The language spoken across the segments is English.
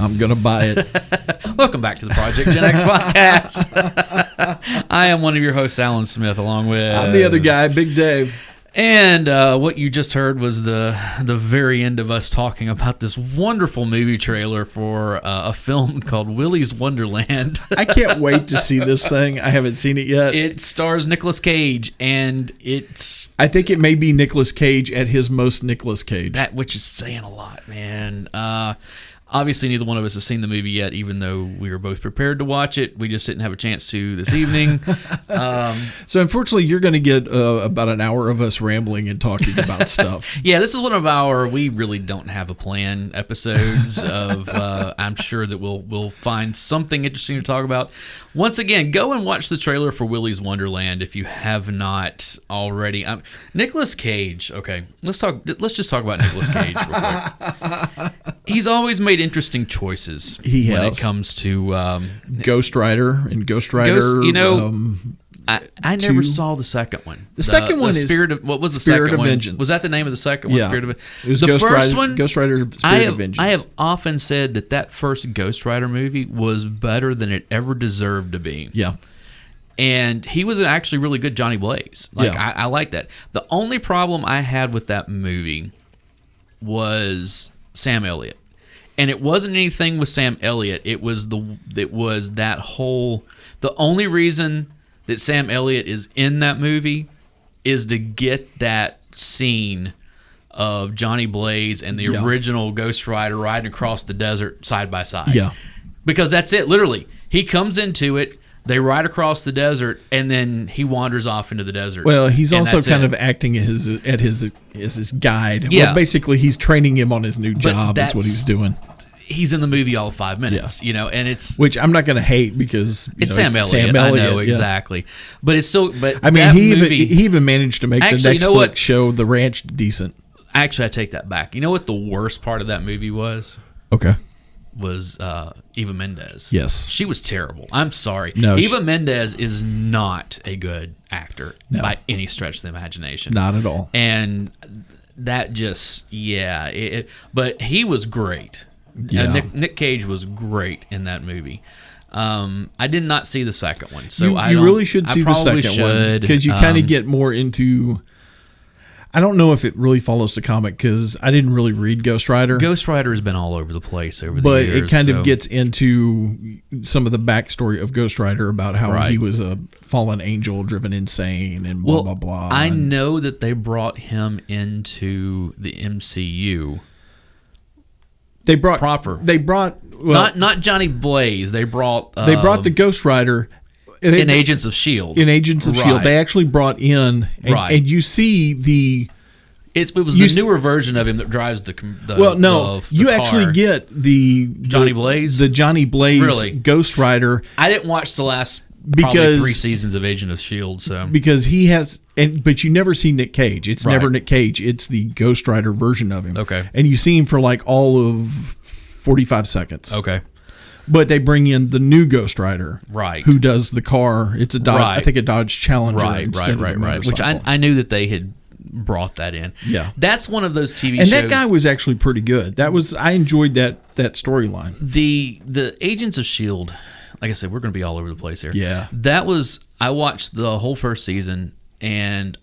I'm going to buy it. Welcome back to the Project Gen X podcast. I am one of your hosts, Alan Smith, along with... I'm the other guy, Big Dave. And what you just heard was the very end of us talking about this wonderful movie trailer for a film called Willy's Wonderland. I can't wait to see this thing. I haven't seen it yet. It stars Nicolas Cage, and it's... I think it may be Nicolas Cage at his most Nicolas Cage. That, which is saying a lot, man. Obviously, neither one of us has seen the movie yet, even though we were both prepared to watch it. We just didn't have a chance to this evening. So, unfortunately, you're going to get about an hour of us rambling and talking about stuff. Yeah, this is one of our we really don't have a plan episodes of. I'm sure that we'll find something interesting to talk about. Once again, go and watch the trailer for Willy's Wonderland if you have not already. Nicolas Cage. Okay, let's just talk about Nicolas Cage real quick. He's always made interesting choices when it comes to Ghost Rider and Ghost Rider. I never saw the second one. The second one is Spirit of what was the Spirit second of one? Vengeance. Was that the name of the second one? Yeah. Spirit of It was the Ghost first Rider, one. Ghost Rider Spirit of Vengeance. I have often said that first Ghost Rider movie was better than it ever deserved to be. Yeah. And he was actually really good Johnny Blaze. I like that. The only problem I had with that movie was Sam Elliott. And it wasn't anything with Sam Elliott. It was that whole... The only reason that Sam Elliott is in that movie is to get that scene of Johnny Blaze and the original Ghost Rider riding across the desert side by side. Yeah. Because that's it, literally. He comes into it, they ride across the desert, and then he wanders off into the desert. Well, he's also kind of acting as his guide. Yeah. Well, basically, he's training him on his new job. Is what he's doing. He's in the movie all 5 minutes, and it's... Which I'm not going to hate because... It's Sam Elliott. I know, exactly. But it's still... But I mean, he even managed to make the Netflix show The Ranch decent. Actually, I take that back. You know what the worst part of that movie was? Okay. Was Eva Mendes. Yes. She was terrible. I'm sorry. No, Eva Mendes is not a good actor by any stretch of the imagination. Not at all. And that just, but he was great. Yeah. Nick Cage was great in that movie. I did not see the second one, so you really should see the second one because you kind of get more into... I don't know if it really follows the comic because I didn't really read Ghost Rider. Ghost Rider has been all over the place over the years. But it kind of gets into some of the backstory of Ghost Rider about how he was a fallen angel driven insane and blah, blah, blah. I know that they brought him into the MCU. They brought... not Johnny Blaze. They brought the Ghost Rider... In Agents of S.H.I.E.L.D. In Agents of S.H.I.E.L.D. They actually brought in... And you see the... It was the newer version of him that drives the you car. Actually get the... Johnny Blaze? The Johnny Blaze Ghost Rider. I didn't watch the last probably 3 seasons of Agent of S.H.I.E.L.D. So. Because he has... But you never see Nick Cage. It's never Nick Cage. It's the Ghost Rider version of him. Okay. And you see him for like all of 45 seconds. Okay. But they bring in the new Ghost Rider, who does the car. It's a Dodge, I think a Dodge Challenger instead of the motorcycle. Which I knew that they had brought that in. Yeah, that's one of those TV shows. And that guy was actually pretty good. I enjoyed that storyline. The Agents of S.H.I.E.L.D., like I said, we're going to be all over the place here. Yeah, I watched the whole first season, and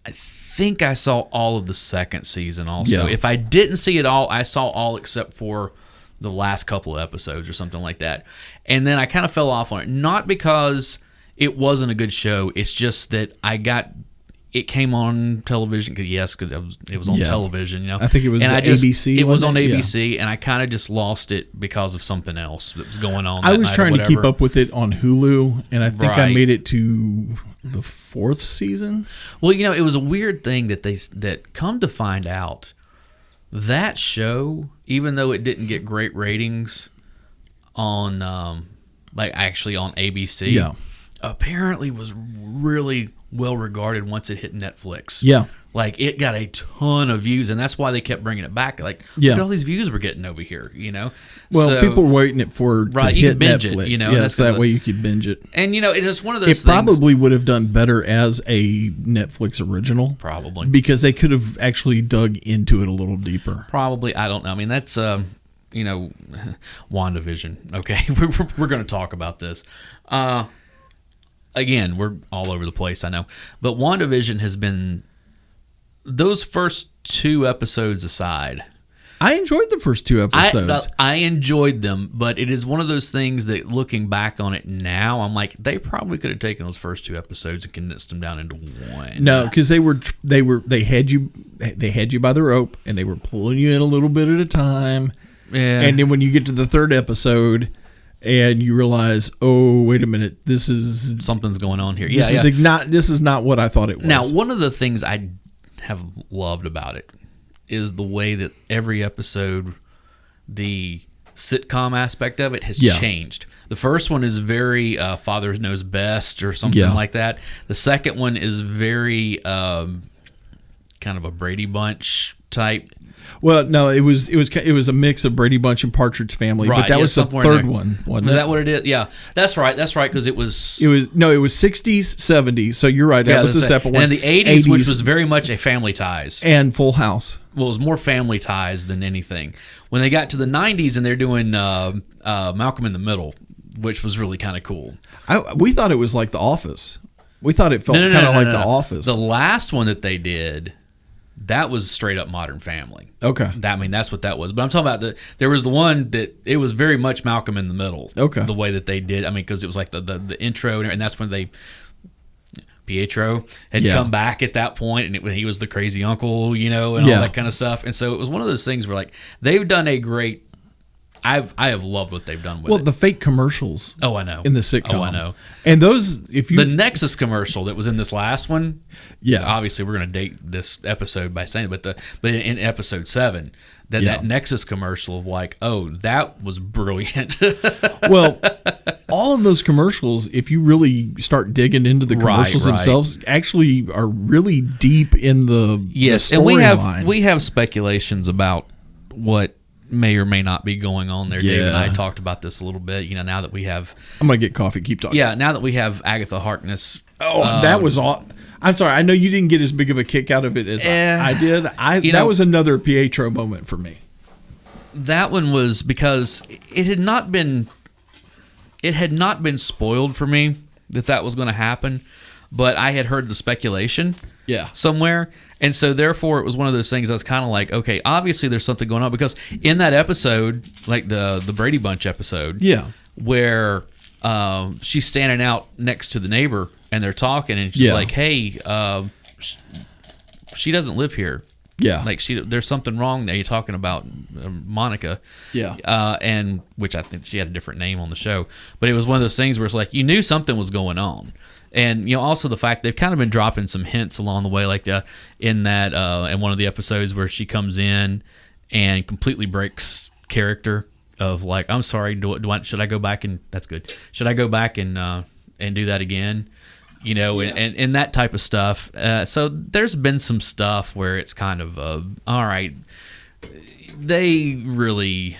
I think I saw all of the second season also. Yeah. If I didn't see it all, I saw all except for the last couple of episodes or something like that. And then I kind of fell off on it. Not because it wasn't a good show. It's just that it came on television. Because it was on television. I think it was ABC. It was on ABC, and I kind of just lost it because of something else that was going on. I was trying to keep up with it on Hulu, and I think I made it to the 4th season. Well, it was a weird thing that come to find out, that show, even though it didn't get great ratings on actually on ABC, apparently was really well regarded once it hit Netflix. Yeah. Like, it got a ton of views, and that's why they kept bringing it back. Like, look at all these views we're getting over here, Well, people were waiting for it to hit binge Netflix. It, Yes, that way you could binge it. And, it's just one of those things. It probably would have done better as a Netflix original. Probably. Because they could have actually dug into it a little deeper. Probably. I don't know. I mean, that's... WandaVision. Okay, we're going to talk about this. Again, we're all over the place, I know, but WandaVision has been, those first 2 episodes aside, I enjoyed the first 2 episodes. I enjoyed them, but it is one of those things that, looking back on it now, I'm like, they probably could have taken those first 2 episodes and condensed them down into one. No, because they had you by the rope, and they were pulling you in a little bit at a time. Yeah. And then when you get to the 3rd episode, and you realize, oh, wait a minute, something's going on here. This is not what I thought it was. Now, one of the things I have loved about it is the way that every episode, the sitcom aspect of it has changed. The first one is very Father Knows Best or something like that. The second one is very kind of a Brady Bunch type. Well, no, it was a mix of Brady Bunch and Partridge Family, right, but that was the 3rd one, wasn't it? Was that what it is? Yeah, that's right, because it was 60s, 70s. So you're right, that was the second one. And the 80s, which was very much a Family Ties and Full House. Well, it was more Family Ties than anything. When they got to the 90s and they're doing Malcolm in the Middle, which was really kind of cool. We thought it was like The Office. We thought it felt kind of like The Office. The last one that they did, that was straight up Modern Family. Okay. That's what that was. But I'm talking about there was the one that it was very much Malcolm in the Middle. Okay. The way that they did. Because it was like the intro, and that's when Pietro had come back at that point, and he was the crazy uncle, and all that kind of stuff. And so it was one of those things where, like, they've done a great. I have loved what they've done with it. Well, the fake commercials. Oh, I know. In the sitcom. Oh, I know. And those, the Nexus commercial that was in this last one. Yeah. Obviously, we're going to date this episode by saying it, but in episode 7, that Nexus commercial of like, oh, that was brilliant. Well, all of those commercials, if you really start digging into the commercials themselves, actually are really deep in the storyline. And we have speculations about what may or may not be going on there. Dave and I talked about this a little bit. Now that we have, I'm gonna get coffee. Keep talking. Yeah, now that we have Agatha Harkness. Oh, that was all. I'm sorry. I know you didn't get as big of a kick out of it as I did. That was another Pietro moment for me. That one was because it had not been spoiled for me that was going to happen, but I had heard the speculation somewhere. And so, therefore, it was one of those things I was kind of like, okay, obviously there's something going on. Because in that episode, like the Brady Bunch episode, where she's standing out next to the neighbor and they're talking, and she's like, hey, she doesn't live here. Yeah. Like, there's something wrong there. You're talking about Monica. Yeah. And which I think she had a different name on the show. But it was one of those things where it's like, you knew something was going on. And also the fact they've kind of been dropping some hints along the way, like in one of the episodes where she comes in and completely breaks character of like, I'm sorry, should I go back and that's good? Should I go back and do that again? And that type of stuff. So there's been some stuff where it's kind of all right. They really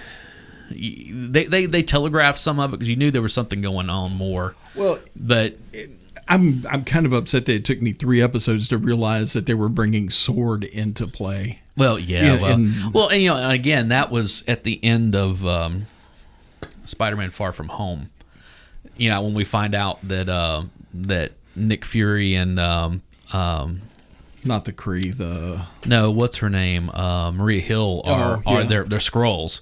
they telegraphed some of it because you knew there was something going on more. Well, but. I'm kind of upset that it took me 3 episodes to realize that they were bringing Sword into play. Well, and again, that was at the end of Spider-Man: Far From Home. When we find out that that Nick Fury and not the Kree, what's her name, Maria Hill are they're Skrulls.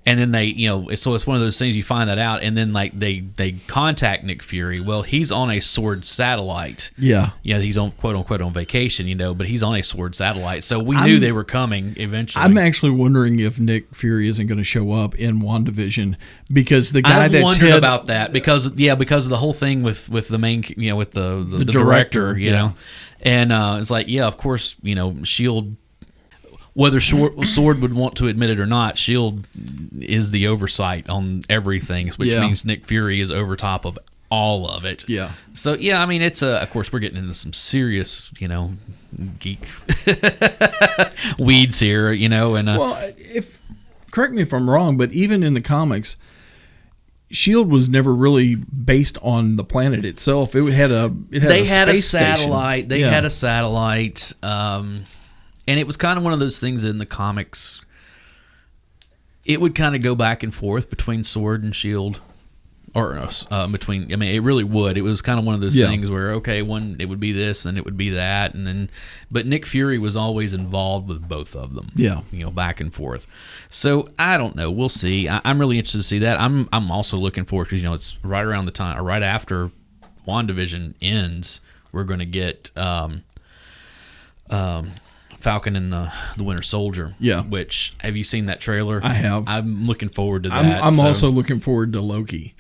And then they, so it's one of those things you find that out, and then like they contact Nick Fury. Well, he's on a Sword satellite. Yeah. He's on quote unquote on vacation, but he's on a Sword satellite. So we knew they were coming eventually. I'm actually wondering if Nick Fury isn't going to show up in WandaVision because the guy I've wondered about that because of the whole thing with the main, with the director, and it's like, of course, S.H.I.E.L.D. Whether Sword would want to admit it or not, S.H.I.E.L.D. is the oversight on everything, which means Nick Fury is over top of all of it. Yeah. So, it's of course, we're getting into some serious, geek weeds here, and... well, correct me if I'm wrong, but even in the comics, S.H.I.E.L.D. was never really based on the planet itself. They had a satellite. They had a satellite, and it was kind of one of those things in the comics. it would kind of go back and forth between sword and shield. Or between, I mean, it really would. It was kind of one of those things where, okay, one, it would be this, and it would be that, and then, but Nick Fury was always involved with both of them. Yeah, back and forth. So I don't know. We'll see. I'm really interested to see that. I'm also looking forward because it's right around the time, or right after WandaVision ends, we're going to get Falcon and the Winter Soldier. Yeah. Which, have you seen that trailer? I have. I'm looking forward to that. I'm also looking forward to Loki.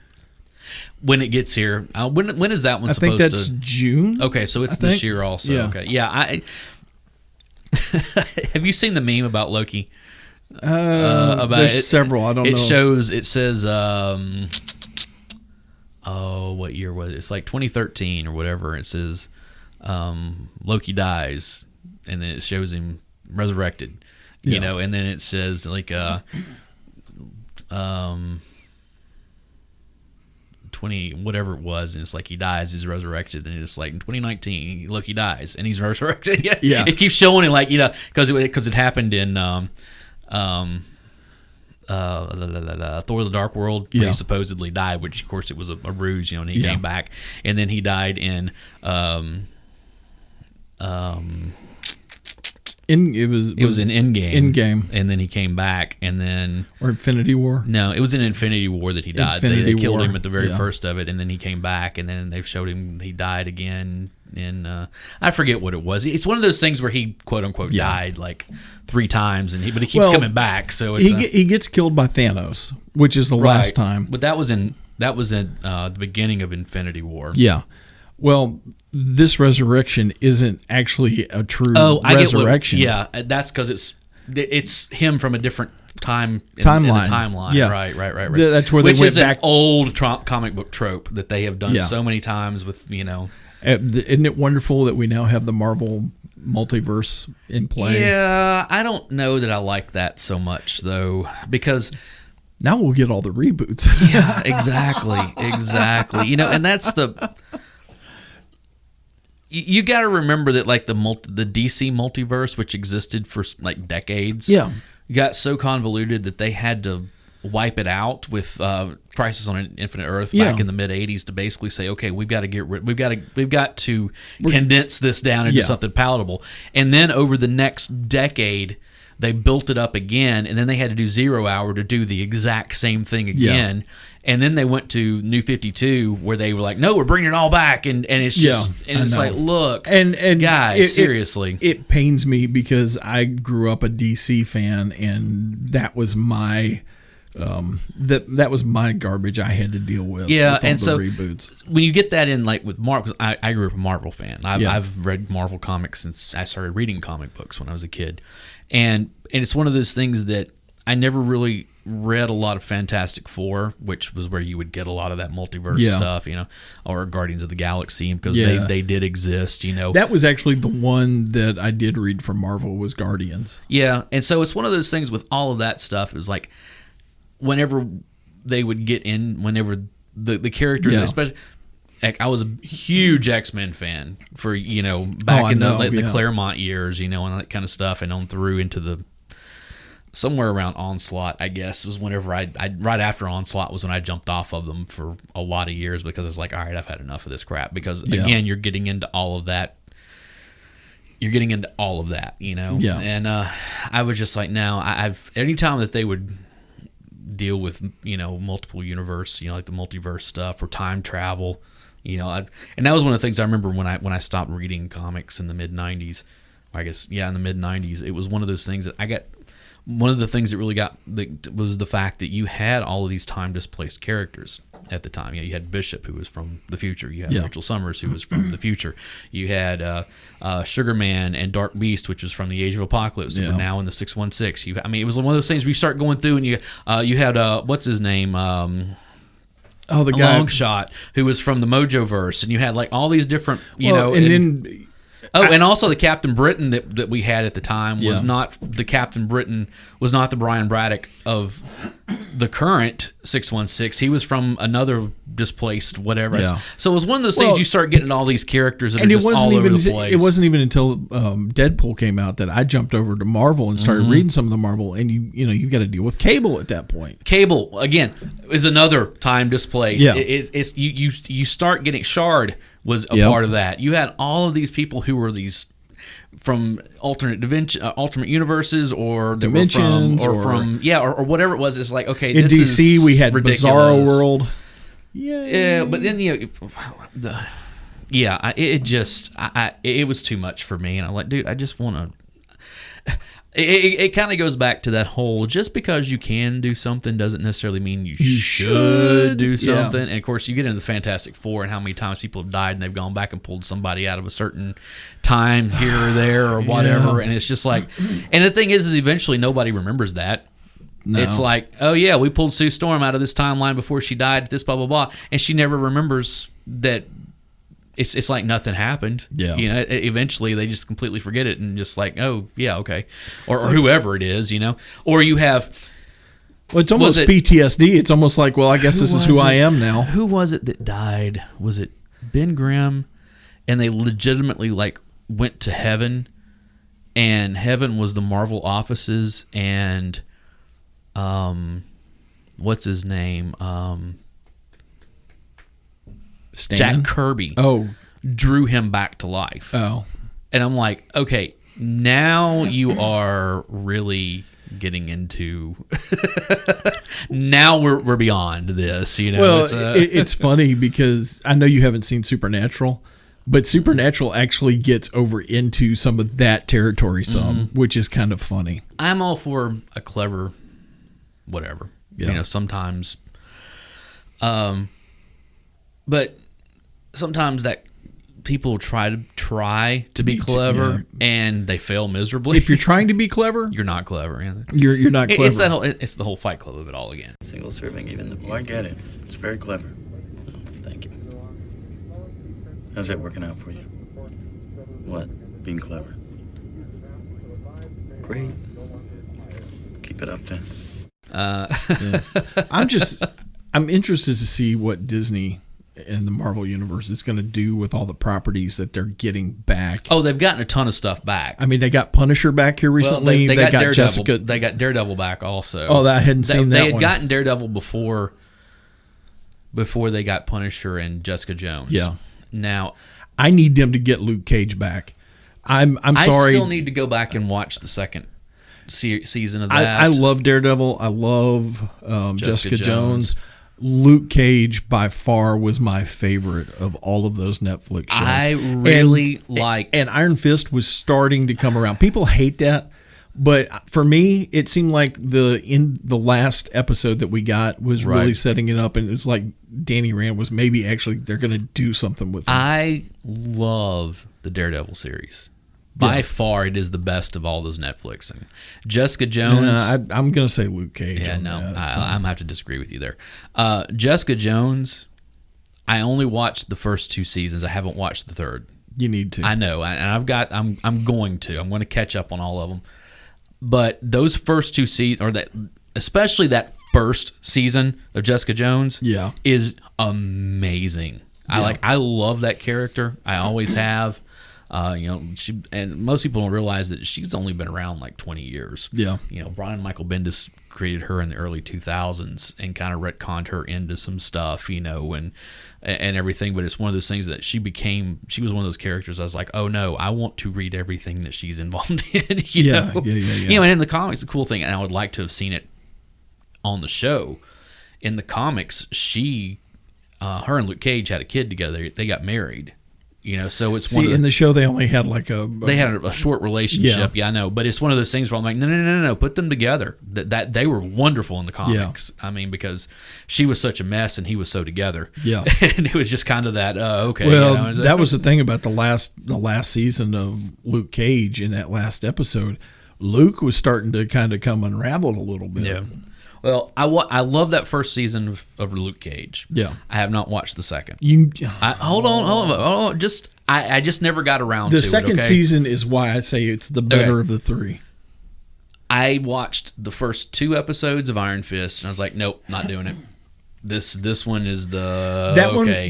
When it gets here, when is that one supposed to? I think that's June. Okay, so it's this year also. Yeah. Okay, yeah. Have you seen the meme about Loki? There's several. I don't know. It says, what year was it? It's like 2013 or whatever. It says, Loki dies, and then it shows him resurrected. And then it says like 20 whatever it was, and it's like he dies, he's resurrected, and it's like in 2019 Loki dies and he's resurrected. Yeah. It keeps showing it because it happened in Thor: The Dark World, where he supposedly died, which of course it was a ruse, and he came back, and then he died in it was in Endgame, and then he came back, and then or Infinity War. No, it was in Infinity War that he died. They killed him at the very first of it, and then he came back, and then they showed him he died again. And I forget what it was. It's one of those things where he quote unquote died like 3 times, but he keeps coming back. So he gets killed by Thanos, which is the last time. But that was in the beginning of Infinity War. Yeah. Well, this resurrection isn't actually a true resurrection. That's because it's him from a different timeline. In the timeline. Yeah. Right. That's where they went back. Which is an old comic book trope that they have done so many times with, Isn't it wonderful that we now have the Marvel multiverse in play? Yeah, I don't know that I like that so much, though, because now we'll get all the reboots. Yeah, exactly. And that's the... You got to remember that, like the DC multiverse, which existed for like decades, got so convoluted that they had to wipe it out with Crisis on Infinite Earth back in the mid '80s to basically say, okay, we've got to condense this down into something palatable. And then over the next decade, they built it up again, and then they had to do 0 Hour to do the exact same thing again. Yeah. And then they went to New 52, where they were like, "No, we're bringing it all back," and it's just it's like, look, and guys, seriously, it pains me because I grew up a DC fan, and that was my that was my garbage I had to deal with. Yeah, with all and the so reboots. When you get that in, like with Marvel, I grew up a Marvel fan. I've read Marvel comics since I started reading comic books when I was a kid, and it's one of those things that I never really read a lot of Fantastic Four, which was where you would get a lot of that multiverse stuff, or Guardians of the Galaxy, because they did exist, That was actually the one that I did read from Marvel, was Guardians. Yeah, and so it's one of those things with all of that stuff. It was like whenever they would get in, whenever the characters, especially. I was a huge X-Men fan for back in the Claremont years, and that kind of stuff, and on through into the somewhere around Onslaught, I guess, was whenever I right after Onslaught was when I jumped off of them for a lot of years, because it's like, all right, I've had enough of this crap, because again, you're getting into all of that. And I was just like, no, I've anytime that they would deal with multiple universe, like the multiverse stuff or time travel, and that was one of the things I remember when I stopped reading comics in the mid 90s. I guess in the mid 90s, it was one of those things that I got. One of the things that really was the fact that you had all of these time displaced characters at the time. You had Bishop, who was from the future. You had Rachel Summers, who was from the future. You had Sugar Man and Dark Beast, which was from the Age of Apocalypse. That were now in the 616. It was one of those things where you start going through, and you had what's his name? The guy Longshot, who was from the Mojoverse, and you had like all these different, then. And also the Captain Britain that we had at the time was not the Captain Britain, was not the Brian Braddock of the current 616. He was from another displaced whatever. Yeah. So it was one of those things you start getting all these characters that are just all over the place. It wasn't even until Deadpool came out that I jumped over to Marvel and started reading some of the Marvel, and you've got to deal with Cable at that point. Cable again is another time displaced. Yeah. It's you start getting Shard was a part of that. You had all of these people who were these from alternate universes or dimensions or whatever it was. It's like, okay, in this DC is we had ridiculous. Bizarro World. Yeah, but then it was too much for me, and I'm like, dude, I just want to. It kind of goes back to that whole, just because you can do something doesn't necessarily mean you should do something. Yeah. And of course, you get into the Fantastic Four and how many times people have died and they've gone back and pulled somebody out of a certain time here or there or whatever. And it's just like, and the thing is eventually nobody remembers that. No. It's like, oh yeah, we pulled Sue Storm out of this timeline before she died, this blah, blah, blah. And she never remembers that. It's like nothing happened. Yeah. Eventually they just completely forget it and just like, oh yeah, okay. Or whoever it is, Or you have it's almost PTSD. It's almost like, well, I guess this is who I am now. Who was it that died? Was it Ben Grimm? And they legitimately like went to heaven, and heaven was the Marvel offices, and what's his name? Stan? Jack Kirby drew him back to life. Oh. And I'm like, okay, now you are really getting into now we're beyond this, Well, it's funny because I know you haven't seen Supernatural, but Supernatural actually gets over into some of that territory which is kind of funny. I'm all for a clever whatever. Yeah. Sometimes but sometimes that people try to be clever and they fail miserably. If you're trying to be clever, you're not clever. You're not clever. It's the whole Fight Club of it all again. Single serving, even the. Well, I get it. It's very clever. Oh, thank you. How's that working out for you? What? Being clever. Great. Keep it up, then. I'm interested to see what Disney and the Marvel Universe is going to do with all the properties that they're getting back. Oh, they've gotten a ton of stuff back. I mean, they got Punisher back here recently. Well, they got Daredevil. Jessica. They got Daredevil back also. Oh, I hadn't seen that one. They had gotten Daredevil before they got Punisher and Jessica Jones. Yeah. Now, I need them to get Luke Cage back. I'm sorry. I still need to go back and watch the second season of that. I love Daredevil. I love Jessica Jones. Luke Cage by far was my favorite of all of those Netflix shows. I really liked. And Iron Fist was starting to come around. People hate that, but for me, it seemed like the last episode that we got was really setting it up, and it was like Danny Rand was maybe actually they're going to do something with it. I love the Daredevil series. By far, it is the best of all those Netflix. And Jessica Jones. I'm going to say Luke Cage. Yeah, I'm going to have to disagree with you there. Jessica Jones, I only watched the first 2 seasons. I haven't watched the third. You need to. I know, and I'm going to. I'm going to catch up on all of them. But those first 2 seasons, especially that first season of Jessica Jones, is amazing. Yeah. I love that character. I always have. She, and most people don't realize that she's only been around like 20 years. Yeah. Brian Michael Bendis created her in the early 2000s and kind of retconned her into some stuff, and everything. But it's one of those things that she was one of those characters. I was like, oh no, I want to read everything that she's involved in. Yeah. And in the comics, the cool thing, and I would like to have seen it on the show. In the comics, her and Luke Cage had a kid together. They got married. So it's in the show they only had like they had a short relationship. Yeah, I know, but it's one of those things where I'm like, no, put them together. That they were wonderful in the comics. Yeah. I mean, because she was such a mess and he was so together. Yeah, and it was just kind of that. Okay, well, that was the thing about the last season of Luke Cage. In that last episode, Luke was starting to kind of come unraveled a little bit. Yeah. Well, I love that first season of Luke Cage. Yeah, I have not watched the second. Hold on. I just never got around to it. The second season is why I say it's the better of the 3. I watched the first 2 episodes of Iron Fist, and I was like, nope, not doing it. This one is the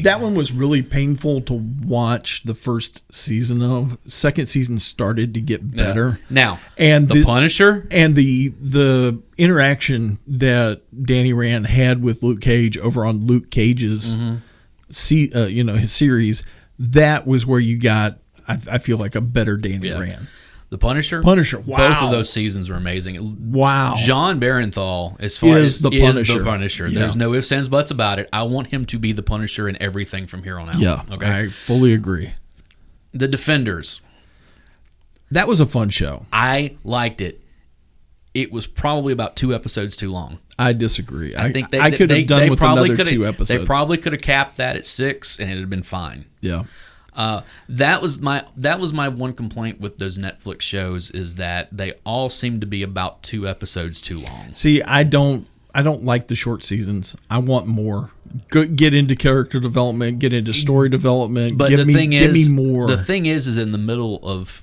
that one was really painful to watch the first season of. Second season started to get better. Now, and the Punisher and the interaction that Danny Rand had with Luke Cage over on Luke Cage's his series, that was where you got I feel like a better Danny Rand. The Punisher. Wow. Both of those seasons were amazing. Wow. John Barenthal, as far as the Punisher. Yeah. There's no ifs, ands, buts about it. I want him to be the Punisher in everything from here on out. Yeah. Okay. I fully agree. The Defenders. That was a fun show. I liked it. It was probably about 2 episodes too long. I disagree. I think I could have done with another 2 episodes. They probably could have capped that at 6, and it would have been fine. Yeah. That was my one complaint with those Netflix shows, is that they all seem to be about 2 episodes too long. See, I don't like the short seasons. I want more. Get into character development, get into story development. But give me more. The thing is in the middle of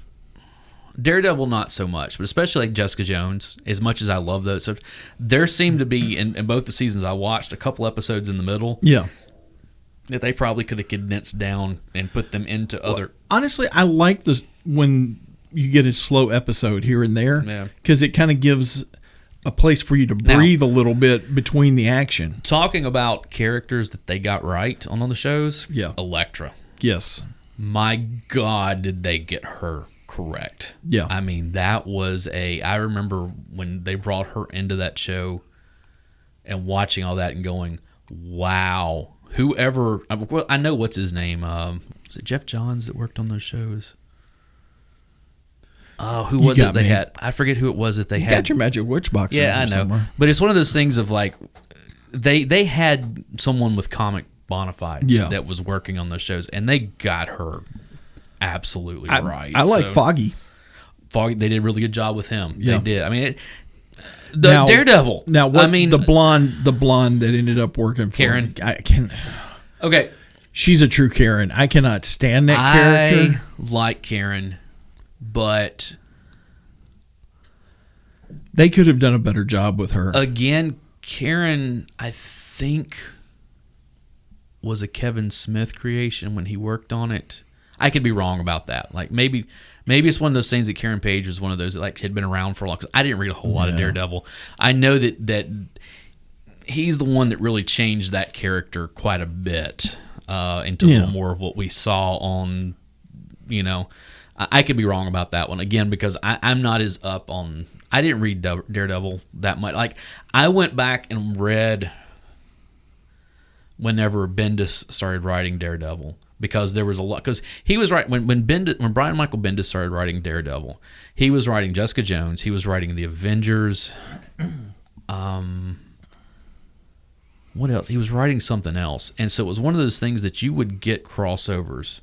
Daredevil, not so much, but especially like Jessica Jones, as much as I love those. So there seemed to be in both the seasons I watched a couple episodes in the middle. Yeah. That they probably could have condensed down and put them into other. Honestly, I like this when you get a slow episode here and there, because it kind of gives a place for you to breathe a little bit between the action. Talking about characters that they got right on the shows, Elektra. Yes. My God, did they get her correct? Yeah. I mean, that was I remember when they brought her into that show and watching all that and going, wow. Whoever, well, I know what's his name. Was it Jeff Johns that worked on those shows? Oh, who was it they had? I forget who it was that they had. You got your Magic Witch box. Yeah, I know. Somewhere. But it's one of those things of like, they had someone with comic bona fides that was working on those shows, and they got her absolutely right. I like Foggy. Foggy, they did a really good job with him. Yeah. They did. I mean, Daredevil. Now, what? I mean, the blonde that ended up working for Karen. Okay, she's a true Karen. I cannot stand that character. I like Karen, but they could have done a better job with her. Again, Karen, I think, was a Kevin Smith creation when he worked on it. I could be wrong about that. Like maybe it's one of those things that Karen Page was one of those that like had been around for a long. Because I didn't read a whole lot of Daredevil. I know that he's the one that really changed that character quite a bit into a little more of what we saw on. You know, I could be wrong about that one again because I'm not as up on. I didn't read Daredevil that much. Like I went back and read whenever Bendis started writing Daredevil. Because there was a lot, because he was right when Brian Michael Bendis started writing Daredevil, he was writing Jessica Jones, he was writing the Avengers, what else? He was writing something else, and so it was one of those things that you would get crossovers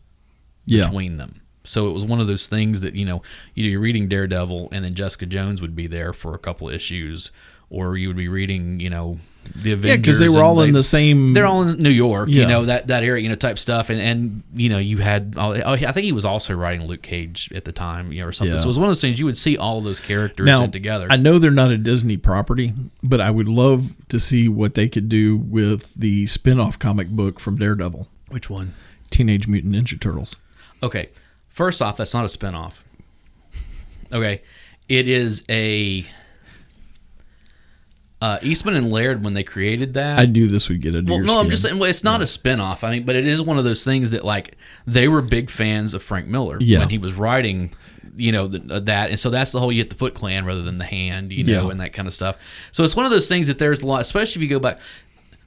between them. So it was one of those things that you're reading Daredevil, and then Jessica Jones would be there for a couple of issues, or you would be reading the Avengers. Yeah, because they were all in the same. They're all in New York, that area, type stuff, and you had. I think he was also writing Luke Cage at the time, or something. Yeah. So it was one of those things you would see all of those characters in together. I know they're not a Disney property, but I would love to see what they could do with the spin-off comic book from Daredevil. Which one? Teenage Mutant Ninja Turtles. Okay, first off, that's not a spin-off. Okay, it is a. Eastman and Laird, when they created that, I knew this would get under your skin. I'm just saying, it's not a spinoff. I mean, but it is one of those things that like they were big fans of Frank Miller when he was writing, that, and so that's the whole you get the Foot Clan rather than the Hand, and that kind of stuff. So it's one of those things that there's a lot, especially if you go back.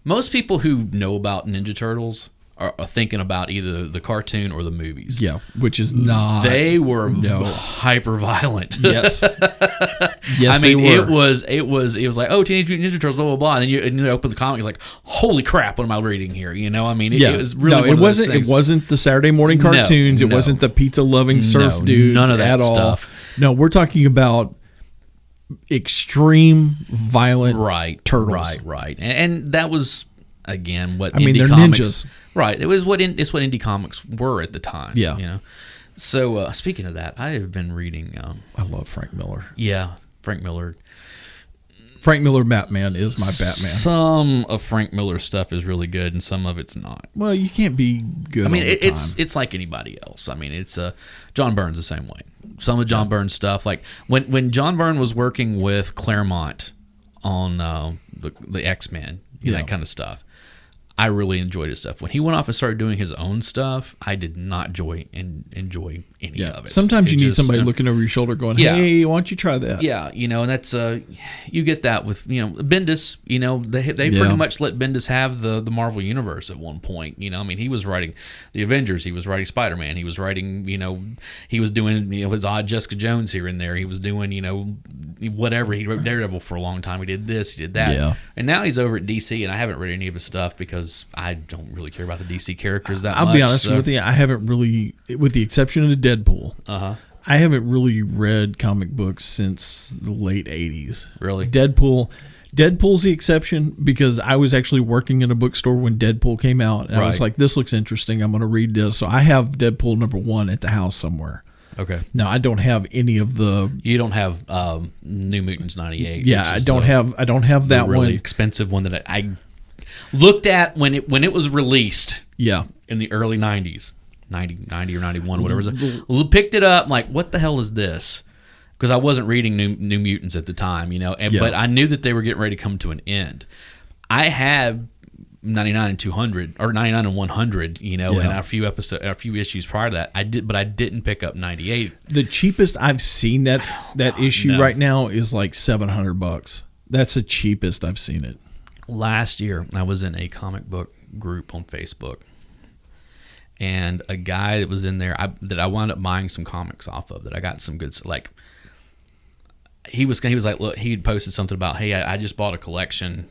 Most people who know about Ninja Turtles are thinking about either the cartoon or the movies. Yeah, which is not. They were hyper violent. Yes. I mean, it was like, oh, Teenage Mutant Ninja Turtles, blah blah blah, and then you open the comic, it's like, holy crap, what am I reading here? I mean, it was really one of those things. It wasn't the Saturday morning cartoons. It wasn't the pizza loving surf dudes. None of that at stuff. All. No, we're talking about extreme violent turtles. Right, and that was. Again, what I mean, indie they're comics, ninjas, right? It's what indie comics were at the time. Yeah, So speaking of that, I have been reading. I love Frank Miller. Yeah, Frank Miller. Frank Miller Batman is my Batman. Some of Frank Miller's stuff is really good, and some of it's not. Well, you can't be good. I mean, all the it's like anybody else. I mean, it's John Byrne's the same way. Some of John Byrne's stuff, like when John Byrne was working with Claremont on the X-Men, that kind of stuff, I really enjoyed his stuff. When he went off and started doing his own stuff, I did not enjoy any of it. Sometimes you need somebody looking over your shoulder going, hey, why don't you try that? Yeah, and that's you get that with Bendis. They pretty much let Bendis have the Marvel universe at one point. I mean, he was writing the Avengers, he was writing Spider-Man, he was writing he was doing his odd Jessica Jones here and there. He was doing whatever. He wrote Daredevil for a long time. He did this, he did that, and now he's over at DC. And I haven't read any of his stuff because I don't really care about the DC characters that much. I'll be honest with you, I haven't really, with the exception of the Deadpool. I haven't really read comic books since the late 80s. Really? Deadpool's the exception because I was actually working in a bookstore when Deadpool came out, and I was like, this looks interesting. I'm going to read this. So I have Deadpool #1 at the house somewhere. Okay. Now, I don't have any of the... You don't have New Mutants 98. Yeah, I don't have that really one. Expensive one that I looked at when it was released. Yeah. In the early 90s. 90 or 91, whatever it was. Picked it up, like, what the hell is this? Because I wasn't reading New Mutants at the time, but I knew that they were getting ready to come to an end. I had 99 and 200, or 99 and 100, and a few issues prior to that, I didn't pick up 98. The cheapest I've seen that issue right now is like $700. That's the cheapest I've seen it. Last year, I was in a comic book group on Facebook. And a guy that was in there that I wound up buying some comics off of, that I got some good, like, he was like, look, he had posted something about, hey, I just bought a collection.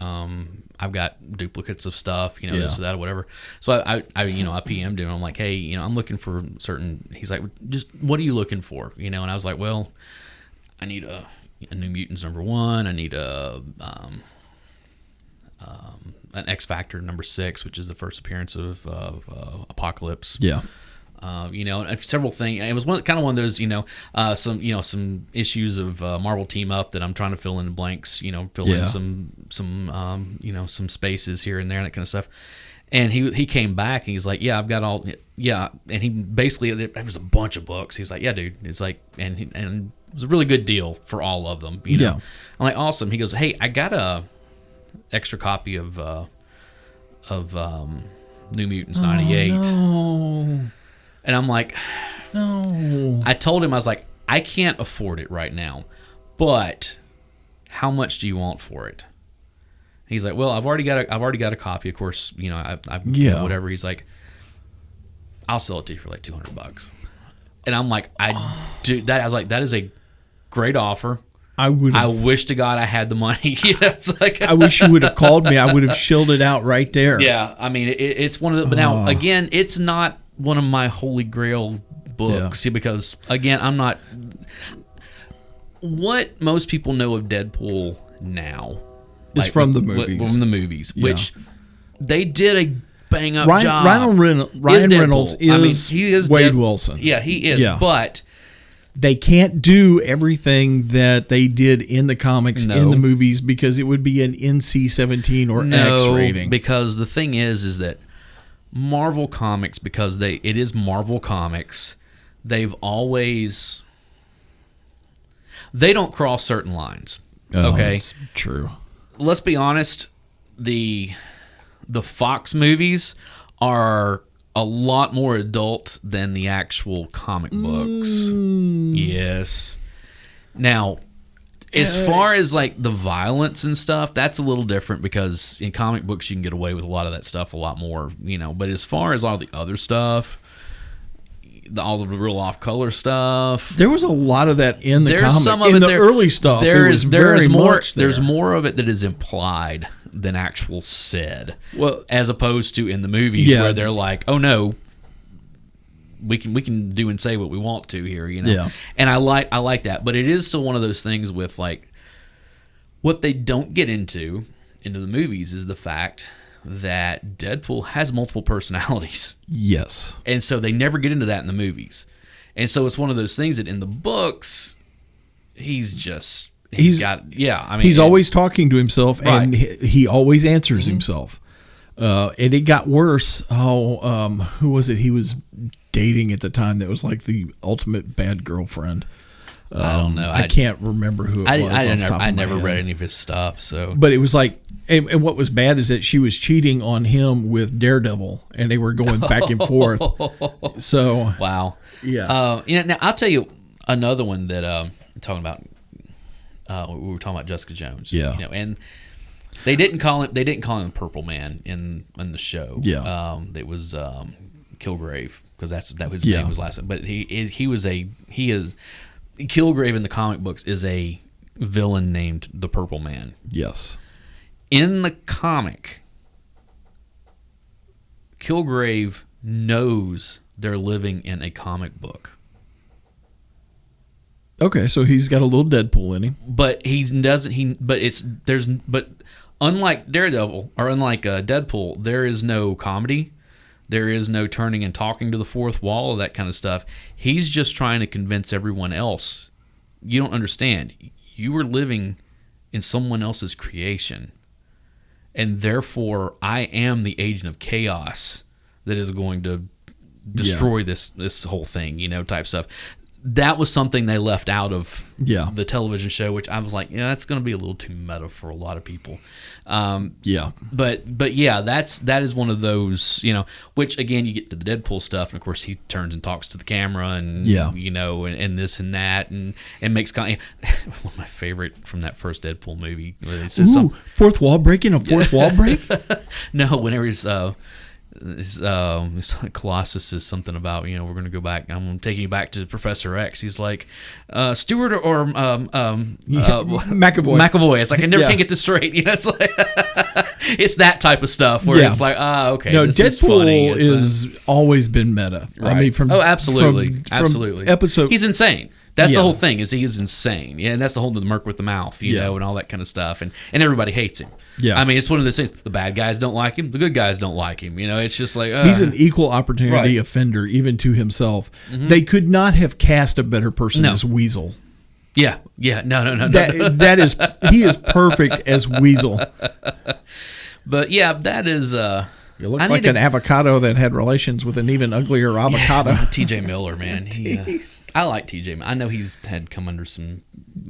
I've got duplicates of stuff, this or that or whatever. So I PM'd him. I'm like, hey, I'm looking for certain. He's like, just what are you looking for? And I was like, well, I need a New Mutants #1. I need an X Factor #6, which is the first appearance of Apocalypse. Yeah. And several things. It was one of those, some issues of Marvel Team Up that I'm trying to fill in the blanks, fill in some spaces here and there, and that kind of stuff. And he came back and he's like, yeah, I've got all, yeah. And he basically, there was a bunch of books. He was like, yeah, dude. It's like, and it was a really good deal for all of them. Yeah. I'm like, awesome. He goes, hey, I got a extra copy of New Mutants 98. No. And I'm like, no. I told him, I was like, I can't afford it right now, but how much do you want for it? He's like, well, I've already got a copy. Of course, whatever. He's like, I'll sell it to you for like $200. And I'm like, I was like, that is a great offer. I wish to God I had the money. It's like, I wish you would have called me. I would have shilled it out right there. Yeah, I mean, it's one of the. But now, again, it's not one of my holy grail books because, again, I'm not. What most people know of Deadpool now is from the movies. From the movies, which they did a bang up job. Ryan Reynolds is he is Wade Wilson. Yeah, he is. Yeah. But they can't do everything that they did in the comics in the movies because it would be an NC-17 or X rating. Because the thing is that Marvel Comics, because it is Marvel Comics, they've always, they don't cross certain lines. Okay, that's true. Let's be honest, the Fox movies are a lot more adult than the actual comic books. Yes. Now, as far as like the violence and stuff, that's a little different because in comic books you can get away with a lot of that stuff a lot more, But as far as all the other stuff, all the real off-color stuff, there was a lot of that in the comic. Some of in it the there, early stuff, there's more of it that is implied than actual said. Well, as opposed to in the movies where they're like, "Oh no, we can do and say what we want to here," Yeah. And I like that, but it is still one of those things with like what they don't get into the movies is the fact that Deadpool has multiple personalities. Yes. And so they never get into that in the movies. And so it's one of those things that in the books, he's just he's got, yeah. I mean, he's always talking to himself, right. and he always answers himself. And it got worse. Who was it he was dating at the time that was like the ultimate bad girlfriend? I don't know. I can't remember who it was. I never read any of his stuff. So, but it was like, and what was bad is that she was cheating on him with Daredevil, and they were going back and forth. So wow, yeah. Now I'll tell you another one that talking about. We were talking about Jessica Jones. Yeah, and they didn't call him Purple Man in the show. Yeah, it was Kilgrave, because that was his name was last name. But he is. Kilgrave in the comic books is a villain named the Purple Man. Yes. In the comic, Kilgrave knows they're living in a comic book. Okay, so he's got a little Deadpool in him. But he doesn't. But unlike Daredevil or unlike Deadpool, there is no comedy. There is no turning and talking to the fourth wall or that kind of stuff. He's just trying to convince everyone else, you don't understand. You were living in someone else's creation. And therefore, I am the agent of chaos that is going to destroy this whole thing, type stuff. That was something they left out of the television show, which I was like, that's going to be a little too meta for a lot of people. But yeah, that is one of those, which again, you get to the Deadpool stuff, and of course he turns and talks to the camera, and and this and that, and makes one of my favorite from that first Deadpool movie. Fourth wall breaking, a fourth wall break? No, whenever he's. Colossus says something about we're going to go back. I'm taking you back to Professor X. He's like Stewart or McAvoy. It's like I never can get this straight. It's like it's that type of stuff where it's like okay. No, this Deadpool is always been meta. Right. I mean, absolutely. Episode. He's insane. That's the whole thing. Is he is insane? Yeah, and that's the whole the Merc with the mouth, and all that kind of stuff, and everybody hates him. Yeah, I mean, it's one of those things. The bad guys don't like him. The good guys don't like him. It's just like he's an equal opportunity offender, even to himself. Mm-hmm. They could not have cast a better person as Weasel. Yeah, no. That is, he is perfect as Weasel. But yeah, that is. You look like an avocado that had relations with an even uglier avocado. TJ Miller, man. I like TJ. I know he's had come under some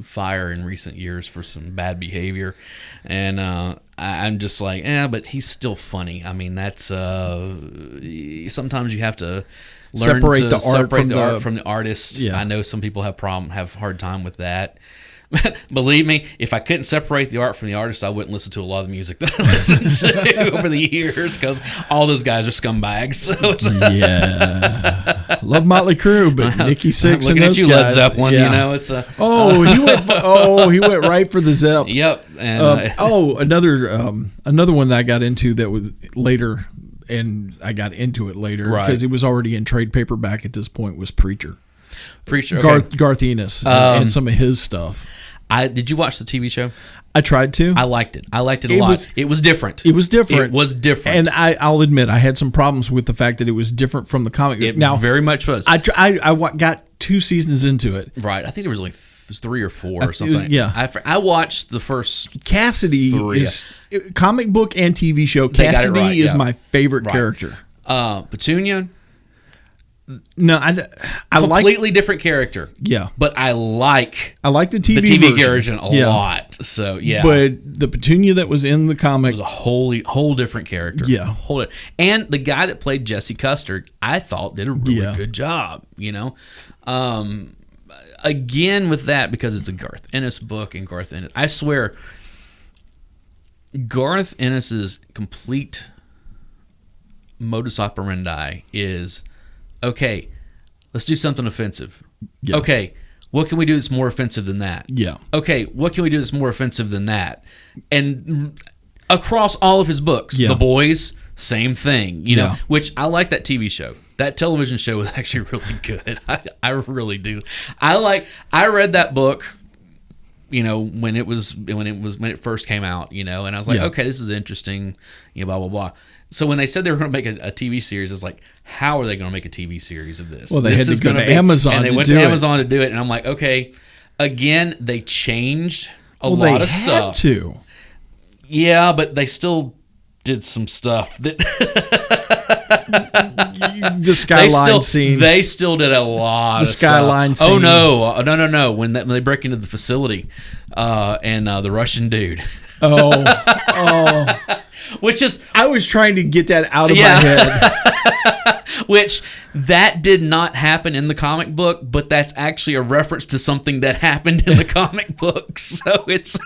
fire in recent years for some bad behavior, and I'm just like, but he's still funny. I mean, that's sometimes you have to learn separate to the art from the artist. Yeah. I know some people have hard time with that. Believe me, if I couldn't separate the art from the artist, I wouldn't listen to a lot of the music that I listened to over the years, because all those guys are scumbags. So love Motley Crue, but Nikki Sixx and those guys. Led Zeppelin, it's he went right for the Zepp. Yep. And, another one that I got into that was later, and I got into it later because it was already in trade paperback at this point, was Preacher. Garth Ennis and some of his stuff. Did you watch the TV show? I tried to. I liked it. A lot. It was different. And I'll admit, I had some problems with the fact that it was different from the comic. It very much was. I got 2 seasons into it. Right. I think there was like 3 or 4 or something. Yeah. I watched the first Cassidy 3. is comic book and TV show. Cassidy is my favorite character. Petunia. No, I completely different character. Yeah, but I like the TV version a lot. So yeah, but the Petunia that was in the comic was a whole different character. Yeah, and the guy that played Jesse Custard, I thought did a really good job. Again with that, because it's a Garth Ennis book, and Garth Ennis, I swear, Garth Ennis's complete modus operandi is, okay, let's do something offensive. Yeah. Okay, what can we do that's more offensive than that? Yeah. Okay, what can we do that's more offensive than that? And across all of his books, The Boys, same thing, know, which I like that TV show. That television show was actually really good. I really do. I read that book, when it first came out, and I was like, okay, this is interesting, blah blah blah. So when they said they were going to make a TV series, it's like, how are they going to make a TV series of this? Well, they had to go to Amazon. And they went to Amazon to do it, and I'm like, okay, Again, they changed a lot of stuff. Too. Yeah, but they still did some stuff that the skyline scene. They still did a lot. The of skyline stuff. scene. Oh no! When they break into the facility, and the Russian dude. Oh. Which is, I was trying to get that out of my head. Which that did not happen in the comic book, but that's actually a reference to something that happened in the comic book. So it's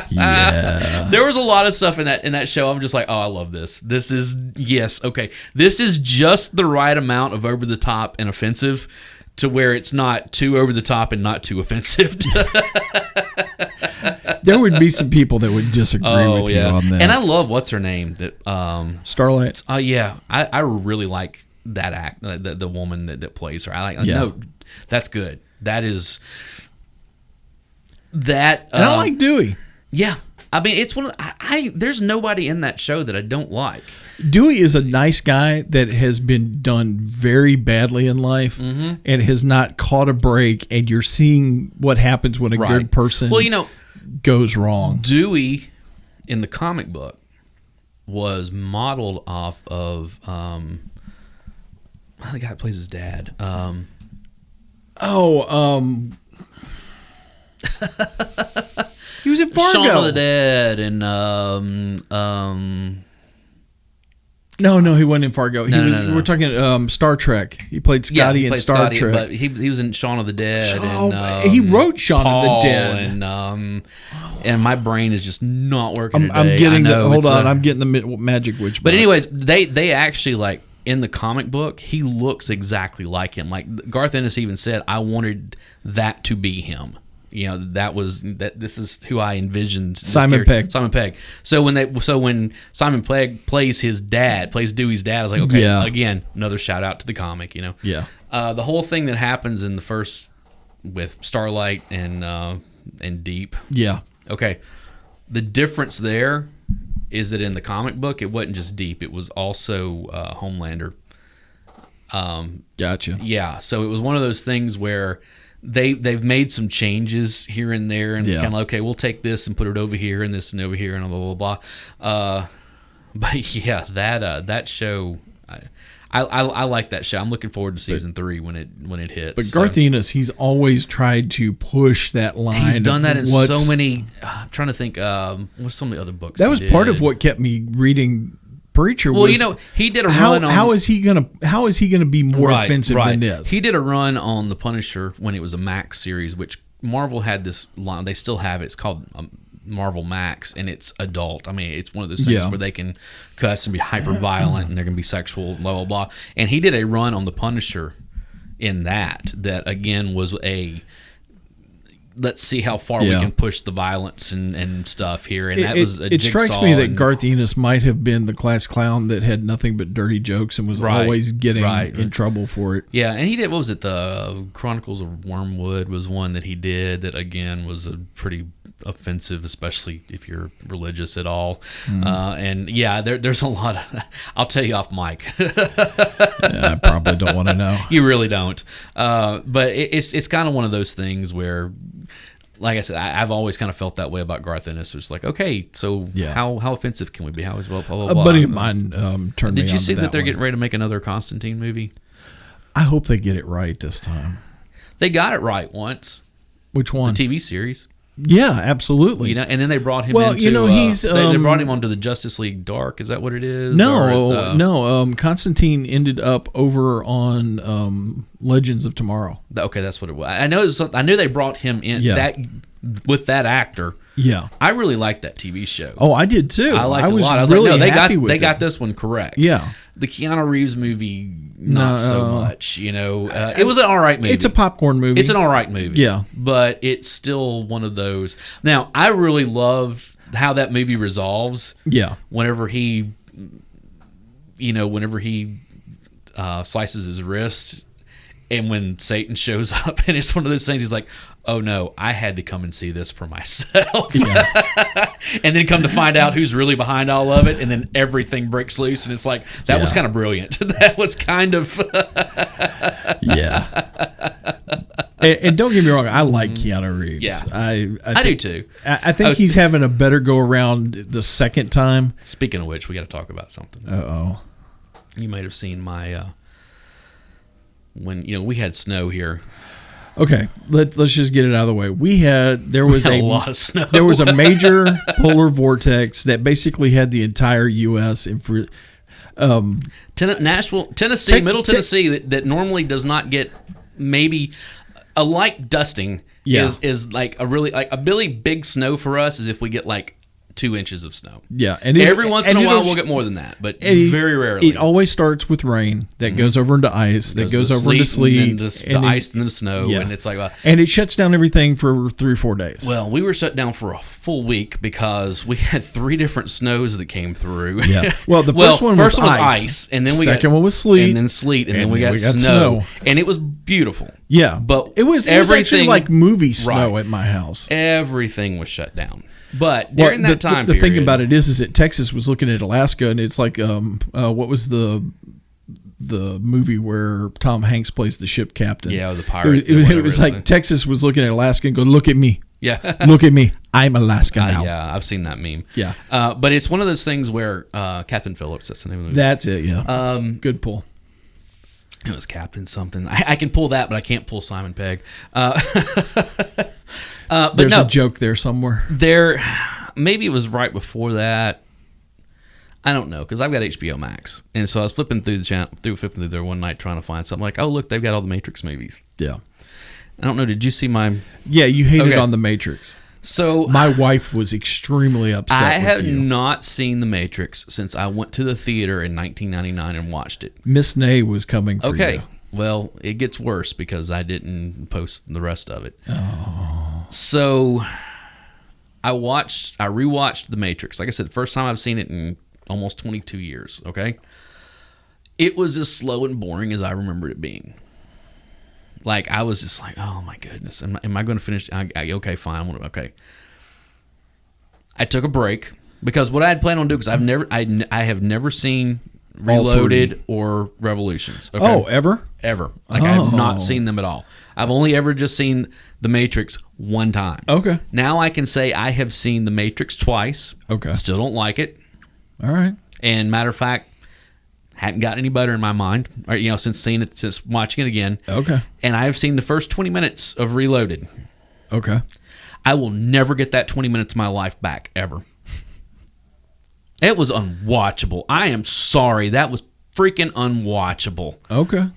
yeah. There was a lot of stuff in that show. I'm just like, oh, I love this. This is okay. This is just the right amount of over the top and offensive to where it's not too over the top and not too offensive. There would be some people that would disagree with you on that. And I love what's her name that Starlight. Yeah, I really like that act, the woman that plays her. I like. Yeah. No, that's good. That is that. And I like Dewey. Yeah, I mean it's one of there's nobody in that show that I don't like. Dewey is a nice guy that has been done very badly in life and has not caught a break, and you're seeing what happens when a good person goes wrong. Dewey in the comic book was modeled off of the guy who plays his dad. He was in Fargo. Shaun of the Dead and No, he wasn't in Fargo. No. We're talking Star Trek. He played Scotty in Star Trek. But he was in Shaun of the Dead. He wrote Shaun of the Dead. And my brain is just not working today. I'm getting I'm getting the Magic Witch. But anyways, they actually like in the comic book, he looks exactly like him. Like Garth Ennis even said, I wanted that to be him. You know, this is who I envisioned. Simon Pegg. So when Simon Pegg plays his dad, plays Dewey's dad, I was like, okay, again, another shout out to the comic, you know. Yeah. The whole thing that happens in the first with Starlight and Deep. Yeah. Okay. The difference there is that in the comic book, it wasn't just Deep; it was also Homelander. Gotcha. Yeah. So it was one of those things where they've made some changes here and there, and kind of like, okay, we'll take this and put it over here and this and over here and blah blah blah. But yeah, that show, I like that show. I'm looking forward to season 3 when it hits. But Garth Ennis, he's always tried to push that line. He's done that in so many. I'm trying to think. What's some of the other books? That was part of what kept me reading Preacher. Well, he did a run on. How is he gonna be more offensive than this? He did a run on the Punisher when it was a Max series, which Marvel had this line. They still have it. It's called Marvel Max, and it's adult. I mean, it's one of those things where they can cuss and be hyper violent, and they're gonna be sexual, blah blah blah. And he did a run on the Punisher in that again was a. Let's see how far we can push the violence and stuff here. And that was a It strikes me that Garth Ennis might have been the class clown that had nothing but dirty jokes and was always getting in trouble for it. Yeah, and he did, what was it, the Chronicles of Wormwood was one that he did that, again, was a pretty offensive, especially if you're religious at all. And yeah, there's a lot of, I'll tell you off mic. I probably don't want to know. You really don't. But it's kind of one of those things where, like I said, I've always kind of felt that way about Garth Ennis. It's like, okay, so how offensive can we be? How is blah blah blah? A buddy of mine turned me on to Did you see that they're one. getting ready to make another Constantine movie? I hope they get it right this time. They got it right once. Which one? The TV series. Yeah, absolutely. You know, and then they brought him into. They brought him onto the Justice League Dark. Is that what it is? No. Constantine ended up over on Legends of Tomorrow. Okay, that's what it was. I knew they brought him in that with that actor. Yeah, I really liked that TV show. Oh, I did too. I liked it a lot. I was really like, no, they got this one correct. Yeah, the Keanu Reeves movie, not so much. You know, it was an all right movie. It's a popcorn movie. It's an all right movie. Yeah, but it's still one of those. Now, I really love how that movie resolves. Yeah, whenever he slices his wrist. And when Satan shows up, and it's one of those things, he's like, oh no, I had to come and see this for myself. Yeah. And then come to find out who's really behind all of it, and then everything breaks loose, and it's like, that was kind of brilliant. That was kind of... yeah. And don't get me wrong, I like Keanu Reeves. Yeah. I do too. I think he's having a better go around the second time. Speaking of which, we got to talk about something. Uh-oh. You might have seen my when we had snow here. Okay, let's just get it out of the way. There was a lot of snow. There was a major polar vortex that basically had the entire U.S. in Nashville, Tennessee, Middle Tennessee, that normally does not get maybe a light dusting. Yeah. is like a really big snow for us is if we get like 2 inches of snow. Yeah, and every once in a while we'll get more than that, but very rarely. It always starts with rain that goes over into ice, that goes over into sleet, and then ice and then the snow, and it's like and it shuts down everything for 3 or 4 days. Well, we were shut down for a full week because we had 3 different snows that came through. Yeah. Well, the first one was ice, and then second one was sleet, and then sleet, and then we got snow, and it was beautiful. Yeah, but it was actually like movie snow at my house. Everything was shut down. But during that time the thing about it is that Texas was looking at Alaska, and it's like, what was the movie where Tom Hanks plays the ship captain? Yeah, the pirates. It was like Texas was looking at Alaska and go, look at me. Yeah. Look at me. I'm Alaska now. Yeah, I've seen that meme. Yeah. But it's one of those things where Captain Phillips, that's the name of the movie. That's it, yeah. Good pull. It was Captain something. I can pull that, but I can't pull Simon Pegg. But there's a joke there somewhere. Maybe it was right before that. I don't know, because I've got HBO Max, and so I was flipping through the channel, flipping through there one night trying to find something. Like, oh look, they've got all the Matrix movies. Yeah. I don't know. Did you see my? Yeah, you hated on the Matrix. So my wife was extremely upset. I have not seen the Matrix since I went to the theater in 1999 and watched it. Miss Nay was coming for you. Well, it gets worse because I didn't post the rest of it. Oh. So I rewatched The Matrix. Like I said, the first time I've seen it in almost 22 years, okay? It was as slow and boring as I remembered it being. Like, I was just like, oh my goodness, am I going to finish? Okay, fine. Okay. I took a break because what I had planned on doing, because I have never seen Reloaded or Revolutions. Okay? Oh, ever? Ever. Like, I have not seen them at all. I've only ever just seen The Matrix one time. Okay. Now I can say I have seen The Matrix twice. Okay. Still don't like it. All right. And matter of fact, hadn't gotten any better in my mind, or, since watching it again. Okay. And I have seen the first 20 minutes of Reloaded. Okay. I will never get that 20 minutes of my life back, ever. It was unwatchable. I am sorry. That was freaking unwatchable. Okay.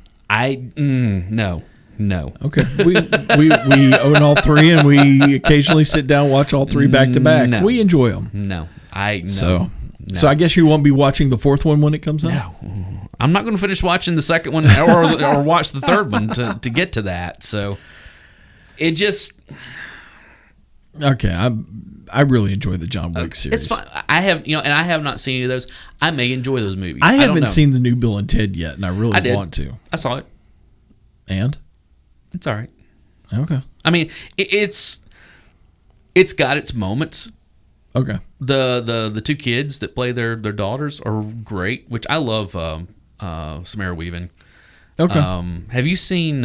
No. Okay. We own all 3, and we occasionally sit down and watch all 3 back to back. No. We enjoy them. No. So I guess you won't be watching the 4th one when it comes out? No. I'm not going to finish watching the 2nd one or watch the 3rd one to get to that. So it just... Okay, I really enjoy the John Wick series. It's fine. I have not seen any of those. I may enjoy those movies. I haven't seen the new Bill and Ted yet, and I really want to. I saw it. And? It's all right. Okay. I mean, it's got its moments. Okay. The 2 kids that play their daughters are great, which I love. Samara Weaving. Okay. Have you seen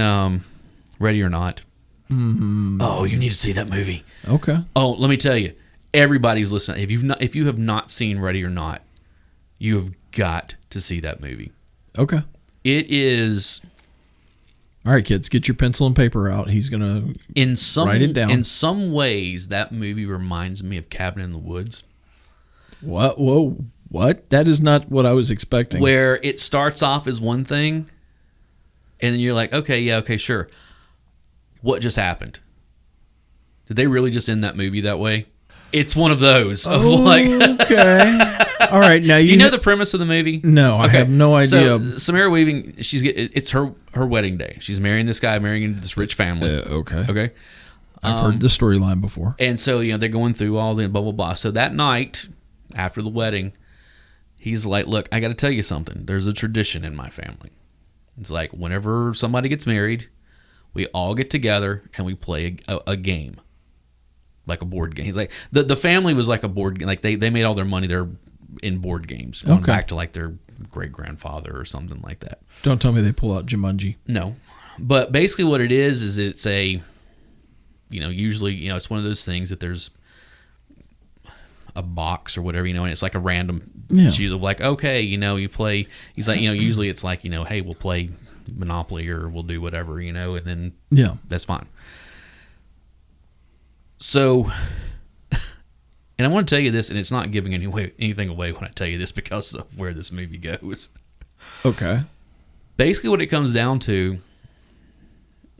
Ready or Not? Mm-hmm. Oh, you need to see that movie. Okay. Oh, let me tell you, everybody who's listening, if you have not seen Ready or Not, you have got to see that movie. Okay. It is. All right, kids, get your pencil and paper out. He's gonna write it down. In some ways, that movie reminds me of Cabin in the Woods. What? Whoa! What? That is not what I was expecting. Where it starts off as one thing, and then you're like, okay, sure. What just happened? Did they really just end that movie that way? It's one of those. Okay. All right. Now you know the premise of the movie? No, I have no idea. So Samara Weaving, it's her wedding day. She's marrying this guy, marrying into this rich family. Okay. Okay. I've heard the storyline before. And so they're going through all the blah blah blah. So that night after the wedding, he's like, "Look, I got to tell you something. There's a tradition in my family. It's like whenever somebody gets married, we all get together and we play a game, like a board game." He's like, the family was like a board game. Like they made all their money there in board games, going back to like their great grandfather or something like that. Don't tell me they pull out Jumanji. No, But basically what it is it's a, usually, it's one of those things that there's a box or whatever, and it's like a random, she's like, okay, you play, he's like, usually it's like, hey, we'll play Monopoly or we'll do whatever, and then that's fine. So, and I want to tell you this, and it's not giving anything away when I tell you this because of where this movie goes. Okay. Basically what it comes down to,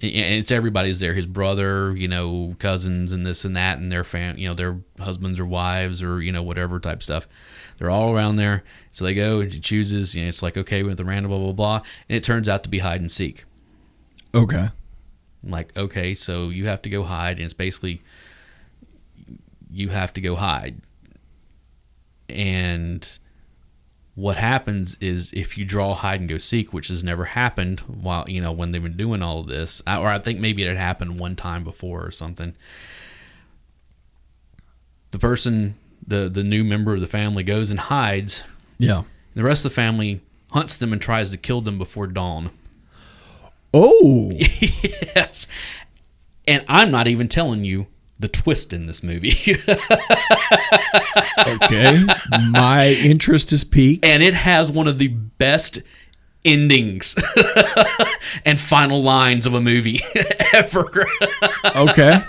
and it's everybody's there, his brother, cousins and this and that, and their their husbands or wives or, whatever type stuff. They're all around there. So they go and he chooses, it's like, okay, we went the random, blah, blah, blah. And it turns out to be hide and seek. Okay. I'm like, okay, so you have to go hide. And it's basically, you have to go hide. And what happens is if you draw hide and go seek, which has never happened while, when they've been doing all of this, or I think maybe it had happened one time before or something. The person, the new member of the family goes and hides. Yeah. The rest of the family hunts them and tries to kill them before dawn. Oh. Yes. And I'm not even telling you the twist in this movie. Okay. My interest is piqued. And it has one of the best endings and final lines of a movie ever. Okay.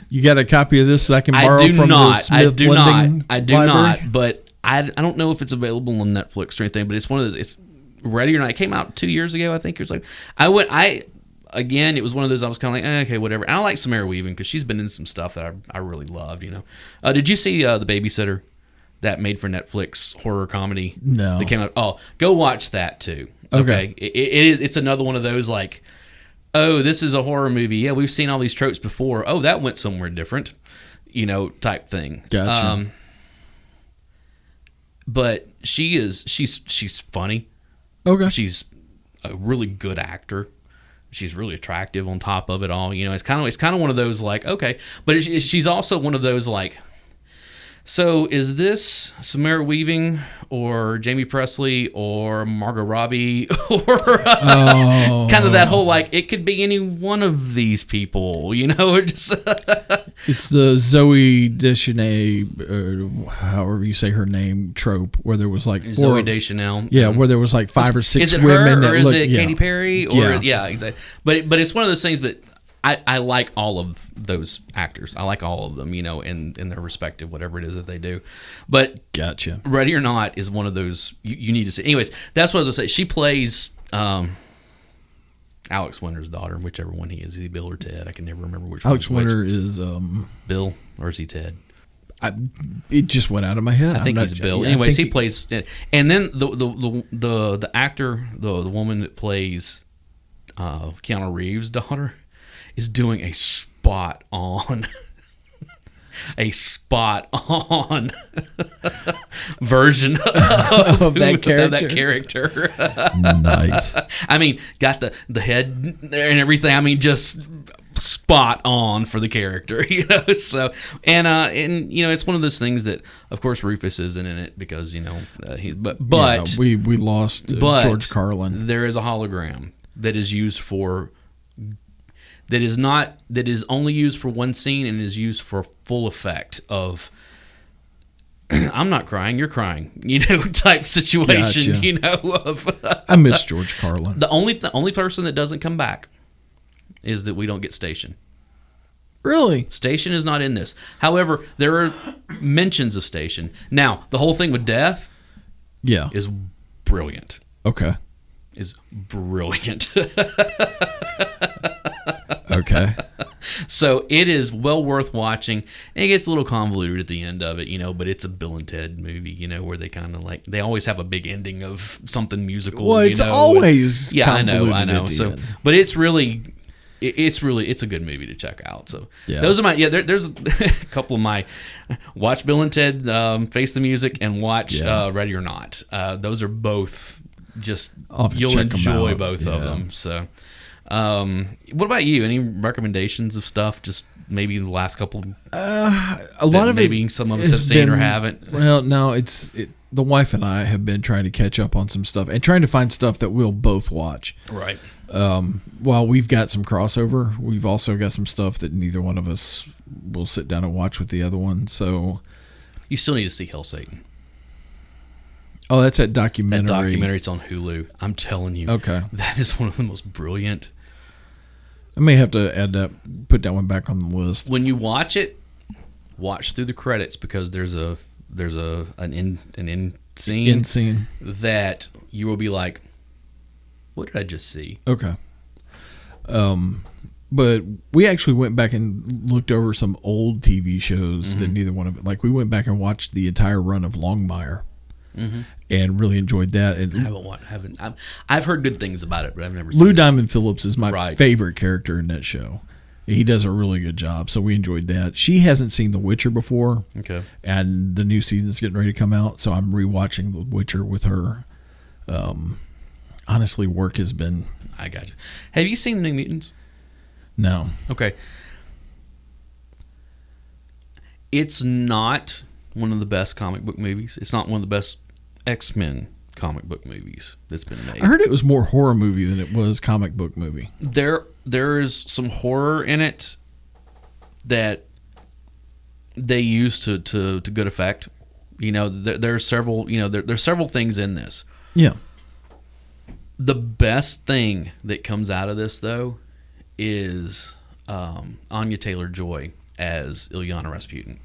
You got a copy of this that I can borrow from the Smith Lending I do library? not, but I don't know if it's available on Netflix or anything, but it's one of those, it's Ready or Not. It came out 2 years ago, I think. It was like, again, it was one of those I was kind of like, okay, whatever. And I like Samara Weaving because she's been in some stuff that I really loved, Did you see The Babysitter? That made for Netflix horror comedy? No. That came out. Oh, go watch that too. Okay. It's another one of those like, oh, this is a horror movie. Yeah, we've seen all these tropes before. Oh, that went somewhere different, type thing. Gotcha. But she's funny. Okay. She's a really good actor. She's really attractive on top of it all. It's kind of one of those like, okay, but she's also one of those like, so is this Samara Weaving or Jamie Presley or Margot Robbie or kind of that whole like, it could be any one of these people, Just it's the Zoe Deschanel, however you say her name, trope, where there was like Zoe Deschanel. Yeah, where there was like 5 or 6 is it women. Her, or is it Katy Perry? Or yeah, exactly. But it's one of those things that I like all of those actors. I like all of them, in their respective whatever it is that they do. But gotcha. Ready or Not is one of those you need to see. Anyways, that's what I was going to say. She plays Alex Winter's daughter, whichever one he is. Is he Bill or Ted? I can never remember which one. Alex Winter is Bill, or is he Ted? It just went out of my head. I think he's Bill. Yeah, anyways, he plays, and then the actor, the woman that plays Keanu Reeves' daughter, is doing a spot on version of that character. Nice. I mean, got the head there and everything. I mean, just spot on for the character, So and it's one of those things that, of course, Rufus isn't in it because but we lost George Carlin. There is a hologram that is used for. That is only used for one scene and is used for full effect of I'm not crying, you're crying, type situation, Gotcha. I miss George Carlin. The only person that doesn't come back is that we don't get Station. Really? Station is not in this. However, there are mentions of Station. Now, the whole thing with death is brilliant. Okay. Is brilliant. Okay. So it is well worth watching. And it gets a little convoluted at the end of it, but it's a Bill and Ted movie, where they kind of like, they always have a big ending of something musical. Well, it's always convoluted. I know. So, but it's a good movie to check out. So those are there's a couple of my watch Bill and Ted Face the Music and watch Ready or Not. Those are both just, you'll enjoy both of them. So. What about you? Any recommendations of stuff? Just maybe the last couple. A lot of maybe some of us have seen or haven't. Well, no, the wife and I have been trying to catch up on some stuff and trying to find stuff that we'll both watch. Right. While we've got some crossover, we've also got some stuff that neither one of us will sit down and watch with the other one. So you still need to see Hell Satan. Oh, that's that documentary. That documentary, it's on Hulu. I'm telling you. Okay. That is one of the most brilliant. I may have to put that one back on the list. When you watch it, watch through the credits because there's an end scene that you will be like, what did I just see? Okay. But we actually went back and looked over some old TV shows that neither one of it. Like we went back and watched the entire run of Longmire. And really enjoyed that. And I've heard good things about it, but I've never seen Lou it. Diamond Phillips is my favorite character in that show. He does a really good job, so we enjoyed that. She hasn't seen The Witcher before, and the new season's getting ready to come out, so I'm rewatching The Witcher with her. Honestly, work has been... I got you. Have you seen The New Mutants? No. Okay. It's not one of the best comic book movies. It's not one of the best X-Men comic book movies that's been made. I heard it was more horror movie than it was comic book movie. There is some horror in it that they use to good effect. You know, there's several. You know, there's several things in this. Yeah. The best thing that comes out of this, though, is Anya Taylor-Joy as Ilyana Rasputin.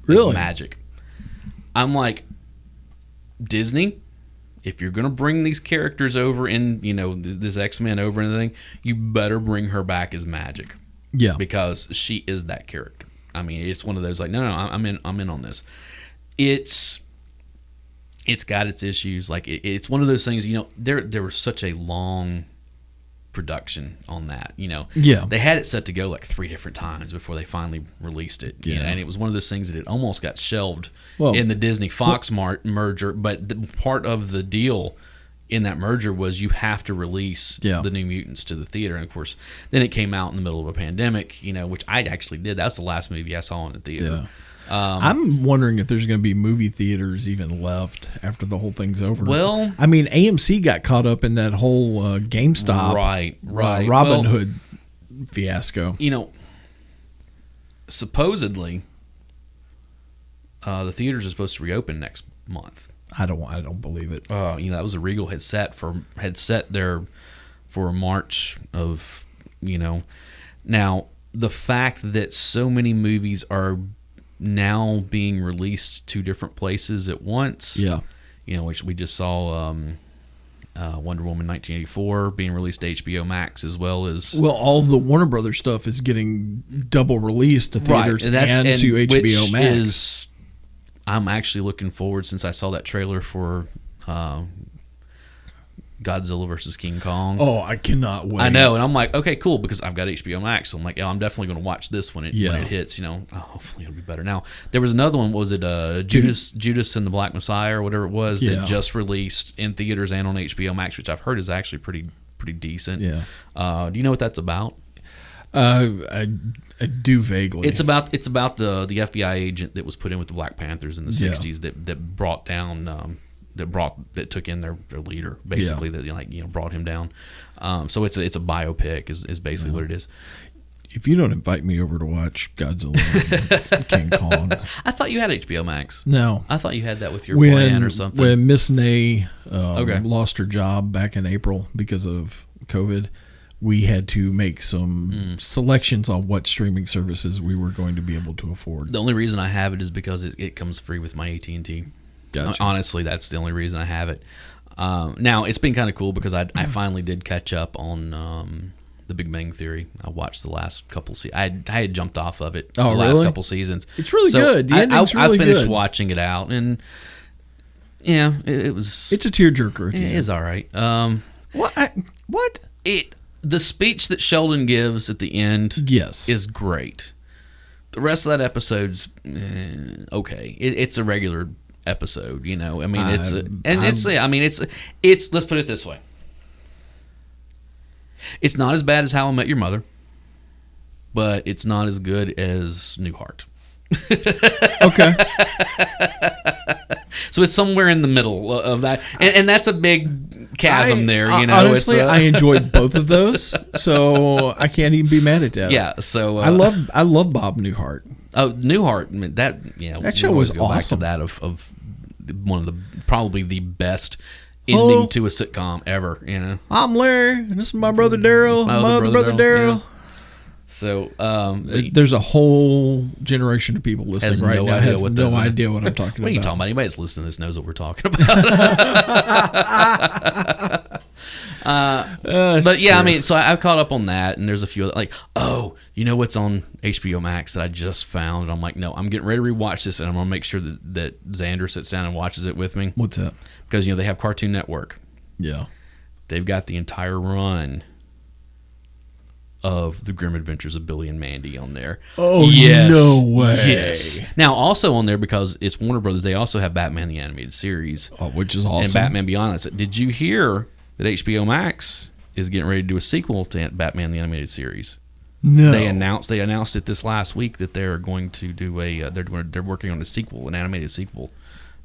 Really? It's magic. I'm like, Disney, if you're going to bring these characters over in, you know, this X-Men over and everything, you better bring her back as magic. Yeah. Because she is that character. I mean, it's one of those like, no, I'm in on this. It's got its issues. Like it's one of those things, you know, there was such a long production on that, you know. Yeah. They had it set to go like 3 different times before they finally released it. Yeah. You know, and it was one of those things that it almost got shelved in the Disney Fox merger, but the part of the deal in that merger was you have to release the New Mutants to the theater. And of course, then it came out in the middle of a pandemic, you know, which I actually did. That's the last movie I saw in the theater. Yeah. I'm wondering if there's going to be movie theaters even left after the whole thing's over. Well, I mean, AMC got caught up in that whole GameStop, right, Robin Hood fiasco. You know, supposedly, the theaters are supposed to reopen next month. I don't believe it. You know, that was a Regal had set there for March of, you know. Now, the fact that so many movies are now being released to different places at once. Yeah. You know, which we just saw Wonder Woman 1984 being released to HBO Max as well as... Well, all the Warner Brothers stuff is getting double released to theaters and to HBO Max. I'm actually looking forward, since I saw that trailer for Godzilla vs. King Kong. Oh, I cannot wait. I know, and I'm like, okay, cool, because I've got HBO Max, so I'm like, I'm definitely going to watch this when it hits, you know. Hopefully it'll be better. Now, there was another one, was it Judas and the Black Messiah or whatever it was, that just released in theaters and on HBO Max, which I've heard is actually pretty decent. Yeah. Do you know what that's about? I do vaguely. It's about the FBI agent that was put in with the Black Panthers in the 60s that brought down that took in their leader, basically, that, like, you know, brought him down. So it's a biopic is basically what it is. If you don't invite me over to watch Godzilla and King Kong. I thought you had HBO Max. No. I thought you had that with your plan or something. When Miss Nay lost her job back in April because of COVID, we had to make some selections on what streaming services we were going to be able to afford. The only reason I have it is because it comes free with my AT&T. Gotcha. Honestly, that's the only reason I have it. Now, it's been kind of cool because I finally did catch up on The Big Bang Theory. I watched the last couple seasons. I had jumped off of it last couple seasons. It's really good. The ending's really good. I finished watching it out, and yeah, it was... It's a tearjerker. It is all right. What? The speech that Sheldon gives at the end is great. The rest of that episode's okay. It's a regular episode, you know. I mean, let's put it this way. It's not as bad as How I Met Your Mother, but it's not as good as Newhart. Okay. So it's somewhere in the middle of that, and that's a big chasm there. Honestly, I enjoyed both of those, so I can't even be mad at that. Yeah. So I love Bob Newhart. Oh, Newhart, I mean, that show was awesome. Back to that of one of the probably the best ending to a sitcom ever. I'm Larry. And this is my brother Daryl. My other brother Daryl. Yeah. So there's a whole generation of people listening right now has no idea what I'm talking about. What are you talking about? Anybody that's listening to this knows what we're talking about. But yeah, I mean, so I've caught up on that, and there's a few other, you know what's on HBO Max that I just found? And I'm like, no, I'm getting ready to rewatch this, and I'm gonna make sure that Xander sits down and watches it with me. What's that? Because they have Cartoon Network. Yeah, they've got the entire run of The Grim Adventures of Billy and Mandy on there. Oh, yes. No way. Yes. Now, also on there, because it's Warner Brothers, they also have Batman the Animated Series. Oh, which is awesome. And Batman Beyond. Did you hear that HBO Max is getting ready to do a sequel to Batman the Animated Series? No. They announced it this last week that they're going to do they're working on a sequel, an animated sequel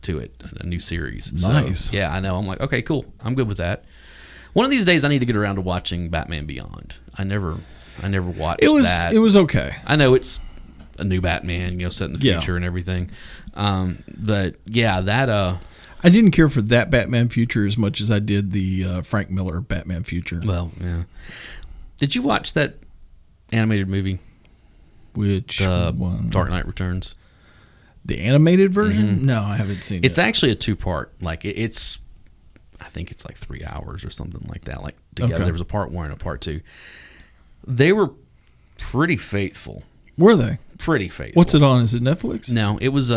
to it, a new series. Nice. So, yeah, I know. I'm like, okay, cool. I'm good with that. One of these days, I need to get around to watching Batman Beyond. I never watched that. It was okay. I know it's a new Batman, set in the future and everything. But yeah, that I didn't care for that Batman future as much as I did the Frank Miller Batman future. Well, yeah. Did you watch that animated movie? Which one? Dark Knight Returns. The animated version? Mm-hmm. No, I haven't seen it. It's actually a 2-part. Like it's I think it's like 3 hours or something like that. Like together, okay. There was a part 1 and a part 2. They were pretty faithful. Were they? Pretty faithful. What's it on? Is it Netflix? No, it was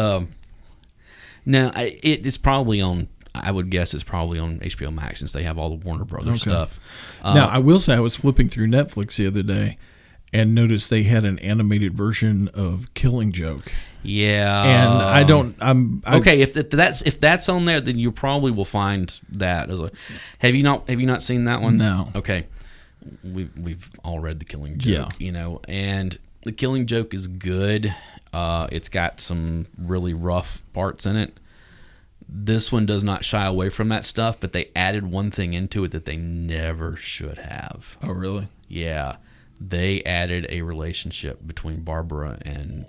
it's probably on. I would guess it's probably on HBO Max since they have all the Warner Brothers stuff. Now, I will say I was flipping through Netflix the other day and noticed they had an animated version of Killing Joke. Yeah, and okay. If that's on there, then you probably will find that. Have you not seen that one? No. Okay, we've all read The Killing Joke. Yeah. And The Killing Joke is good. It's got some really rough parts in it. This one does not shy away from that stuff, but they added one thing into it that they never should have. Oh, really? Yeah, they added a relationship between Barbara and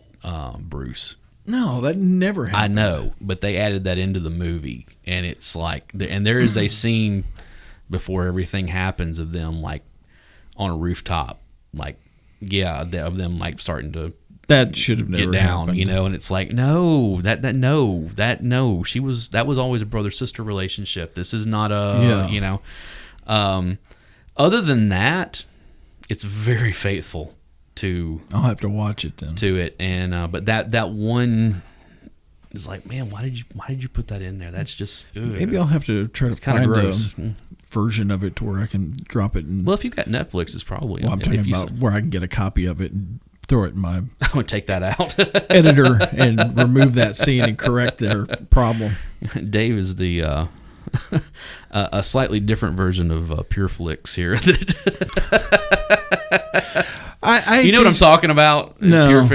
Bruce. No, that never happened. I know, but they added that into the movie, and it's like, and there is a scene before everything happens of them like on a rooftop, like of them like starting to. That should have never get down, happened. And it's like no, that was always a brother sister relationship. This is not a Other than that, it's very faithful to. I'll have to watch it then. To it, and but that one is like, man, why did you put that in there? That's just maybe I'll have to try to find gross. A version of it to where I can drop it. Well, if you've got Netflix, it's probably. Well, I'm talking about where I can get a copy of it and throw it in my. I would take that out. Editor and remove that scene and correct their problem. Dave is the a slightly different version of PureFlix here. You know what I'm talking about? No.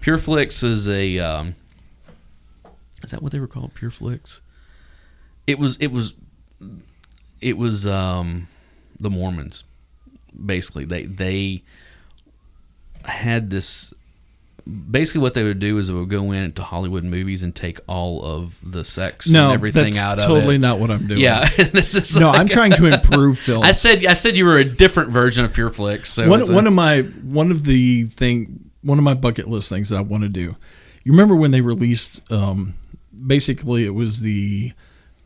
PureFlix is a. Is that what they were called? PureFlix. It was the Mormons. Basically, they had this. Basically, what they would do is they would go into Hollywood movies and take all of the sex and everything out of it. No, that's totally not what I'm doing. Yeah, I'm trying to improve film. I said you were a different version of PureFlix. So one of my bucket list things that I want to do. You remember when they released? Basically, it was the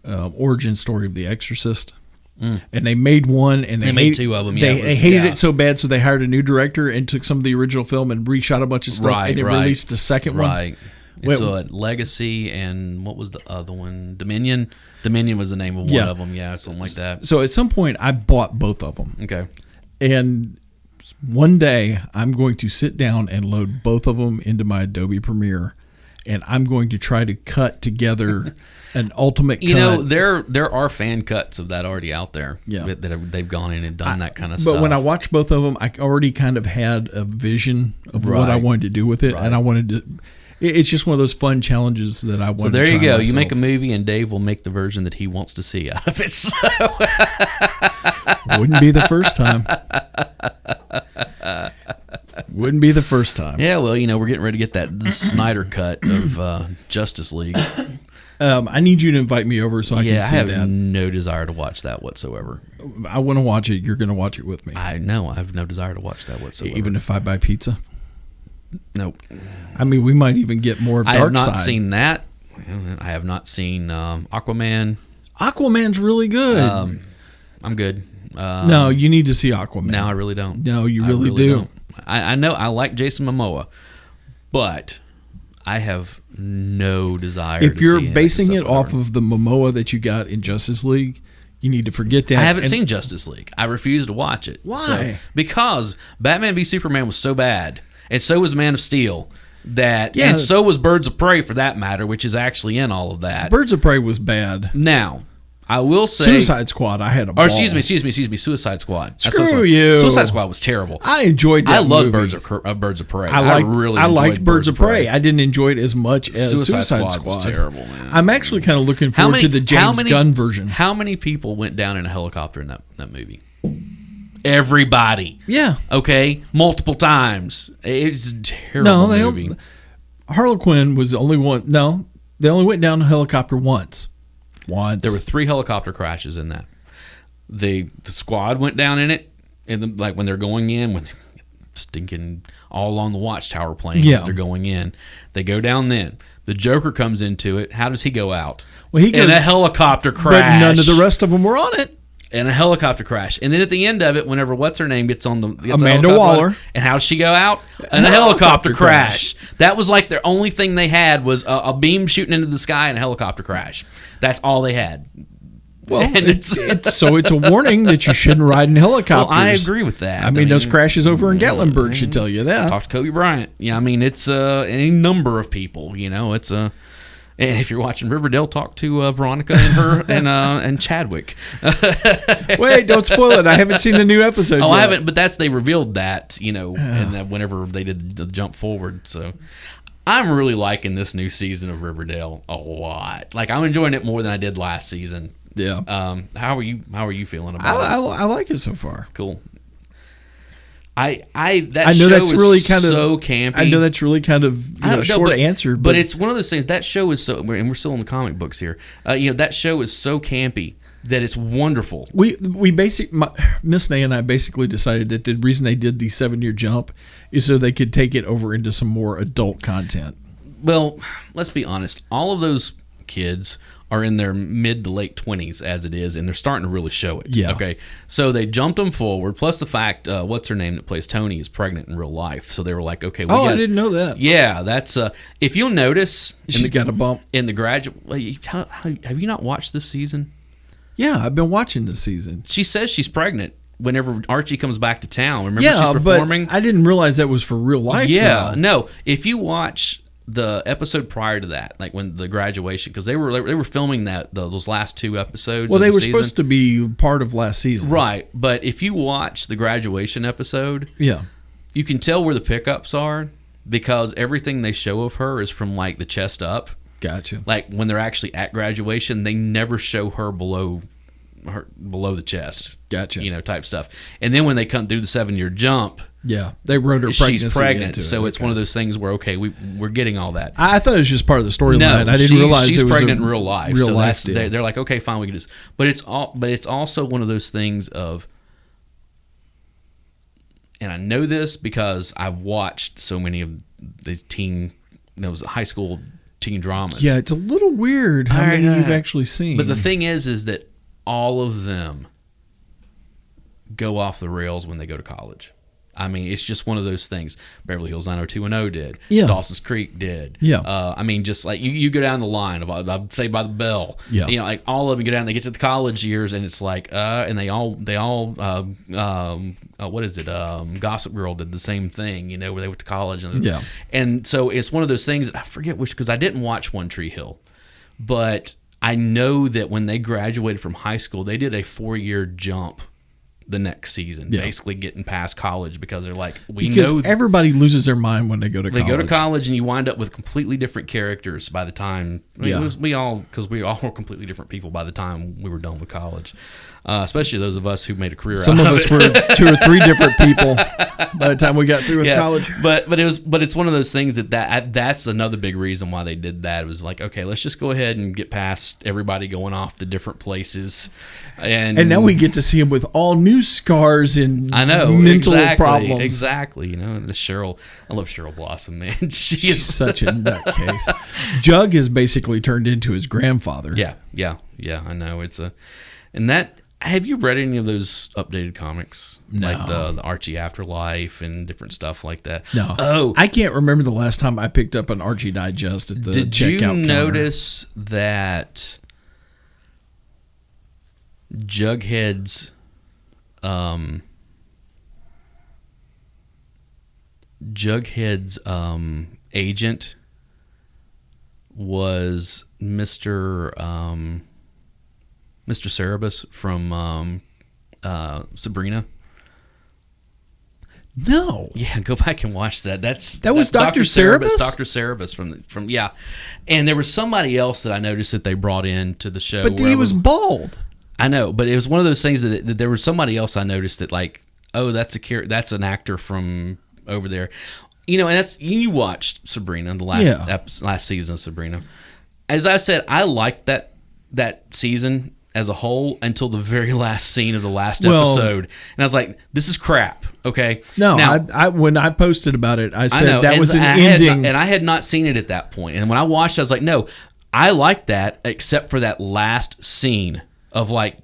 origin story of The Exorcist. And they made one, and they made 2 of them. They hated it so bad, so they hired a new director and took some of the original film and reshot a bunch of stuff, and released a second one. Right. It's Legacy, and what was the other one? Dominion. Dominion was the name of one of them. Yeah, something like that. So at some point, I bought both of them. Okay. And one day, I'm going to sit down and load both of them into my Adobe Premiere, and I'm going to try to cut together an ultimate cut. There are fan cuts of that already out there. Yeah. They've gone in and done that kind of stuff. But when I watched both of them, I already kind of had a vision of what I wanted to do with it. Right. And I wanted to, it's just one of those fun challenges that I want. So there you go. You make a movie, and Dave will make the version that he wants to see out of it. So. Wouldn't be the first time. Wouldn't be the first time. Yeah, well, we're getting ready to get that Snyder cut of Justice League. I need you to invite me over so I can see that. Yeah, I have no desire to watch that whatsoever. I want to watch it. You're going to watch it with me. I know. I have no desire to watch that whatsoever. Even if I buy pizza? Nope. I mean, we might even get more of Dark Side. I have not seen that. I have not seen Aquaman. Aquaman's really good. I'm good. No, you need to see Aquaman. No, I really don't. No, you really do. Don't. I know I like Jason Momoa, but I have no desire. If you're basing it off of the Momoa that you got in Justice League, you need to forget that. I haven't seen Justice League. I refuse to watch it. Why? Because Batman v Superman was so bad, and so was Man of Steel. And so was Birds of Prey, for that matter, which is actually in all of that. Birds of Prey was bad. Now, I will say Suicide Squad. I had a ball. Or excuse me. Suicide Squad. Screw you. Suicide Squad was terrible. I enjoyed that. I loved movie. Birds of Prey. I liked Birds of Prey. Prey. I didn't enjoy it as much as Suicide Squad. Was terrible, man. I'm actually kind of looking forward to the James Gunn version. How many people went down in a helicopter in that movie? Everybody. Yeah. Okay. Multiple times. It's a terrible movie. Harlequin was the only one. No, they only went down a helicopter once. There were 3 helicopter crashes in that. The squad went down in it, and when they're going in with stinking all along the watchtower planes as they're going in, they go down. Then the Joker comes into it. How does he go out? Well, he goes in a helicopter crash. But none of the rest of them were on it. In a helicopter crash, and then at the end of it, whenever what's her name gets on Amanda Waller, and how does she go out? In a helicopter crash. That was like their only thing they had was a beam shooting into the sky and a helicopter crash. That's all they had. Well, it's a warning that you shouldn't ride in helicopters. Well, I agree with that. I mean those crashes over in Gatlinburg should tell you that. Talk to Kobe Bryant. Yeah, I mean it's any number of people. It's a. And if you're watching Riverdale, talk to Veronica and her and Chadwick. Wait, don't spoil it. I haven't seen the new episode. I haven't, but they revealed that, and whenever they did the jump forward. So I'm really liking this new season of Riverdale a lot. Like I'm enjoying it more than I did last season. Yeah. How are you feeling about it? I like it so far. Cool. I know that's really kind of so campy. I know that's really kind of short answer, but it's one of those things. That show is so, and we're still in the comic books here. That show is so campy that it's wonderful. Miss Nay and I basically decided that the reason they did the 7-year jump is so they could take it over into some more adult content. Well, let's be honest. All of those kids are in their mid to late 20s as it is, and they're starting to really show it. Yeah. Okay. So they jumped them forward, plus the fact, what's her name that plays Tony is pregnant in real life. So they were like, okay. I didn't know that. Yeah, that's, if you'll notice. She's got a bump. In the graduate. Have you not watched this season? Yeah, I've been watching this season. She says she's pregnant whenever Archie comes back to town. Remember she's performing? But I didn't realize that was for real life. Yeah. No, if you watch the episode prior to that, like when the graduation, because they were filming those last 2 episodes. Well, they were supposed to be part of last season, right? But if you watch the graduation episode, yeah, you can tell where the pickups are because everything they show of her is from like the chest up. Gotcha. Like when they're actually at graduation, they never show her below the chest. Gotcha. Type stuff. And then when they come through the 7-year jump. Yeah, they wrote her pregnancy. She's pregnant, into it. so it's one of those things where we're getting all that. I thought it was just part of the storyline. No, I didn't realize she's it was pregnant in real life. Real life deal. They're like, okay, fine, we can just. But it's also one of those things of, and I know this because I've watched so many of the those high school teen dramas. Yeah, it's a little weird how many you've actually seen. But the thing is that all of them go off the rails when they go to college. I mean, it's just one of those things. Beverly Hills 90210 did. Yeah. Dawson's Creek did. Yeah. I mean, just like you go down the line of I'd say by the Bell. Yeah. Like all of them go down. They get to the college years, and it's like, and they all what is it? Gossip Girl did the same thing. Where they went to college. Yeah. And so it's one of those things that I forget which, because I didn't watch One Tree Hill, but I know that when they graduated from high school, they did a 4-year jump the next season, basically getting past college because they're like, everybody loses their mind when they go to college. They go to college and you wind up with completely different characters by the time. We all were completely different people by the time we were done with college. Especially those of us who made a career out of it. Some of us were 2 or 3 different people by the time we got through with college. But it's one of those things that's another big reason why they did that. It was like, okay, let's just go ahead and get past everybody going off to different places. And now we get to see them with all new scars and mental problems. Exactly. You know, I love Cheryl Blossom, man. She's such a nutcase. Jug has basically turned into his grandfather. Yeah. I know. Have you read any of those updated comics? No. Like the Archie Afterlife and different stuff like that? No. Oh. I can't remember the last time I picked up an Archie Digest at the checkout counter. Did you notice that Jughead's agent was Mr. Cerebus from Sabrina? No. Yeah, go back and watch that. That was Dr. Cerebus? Dr. Cerebus from And there was somebody else that I noticed that they brought in to the show. But he was bald. I know, but it was one of those things that there was somebody else I noticed that like, oh, that's an actor from over there. You know, and you watched Sabrina, the last season of Sabrina. As I said, I liked that season as a whole until the very last scene of the last episode, and I was like, "This is crap." Okay. No, now, when I posted about it, I said that was an ending, and I had not seen it at that point. And when I watched, I was like, "No, I like that, except for that last scene of like."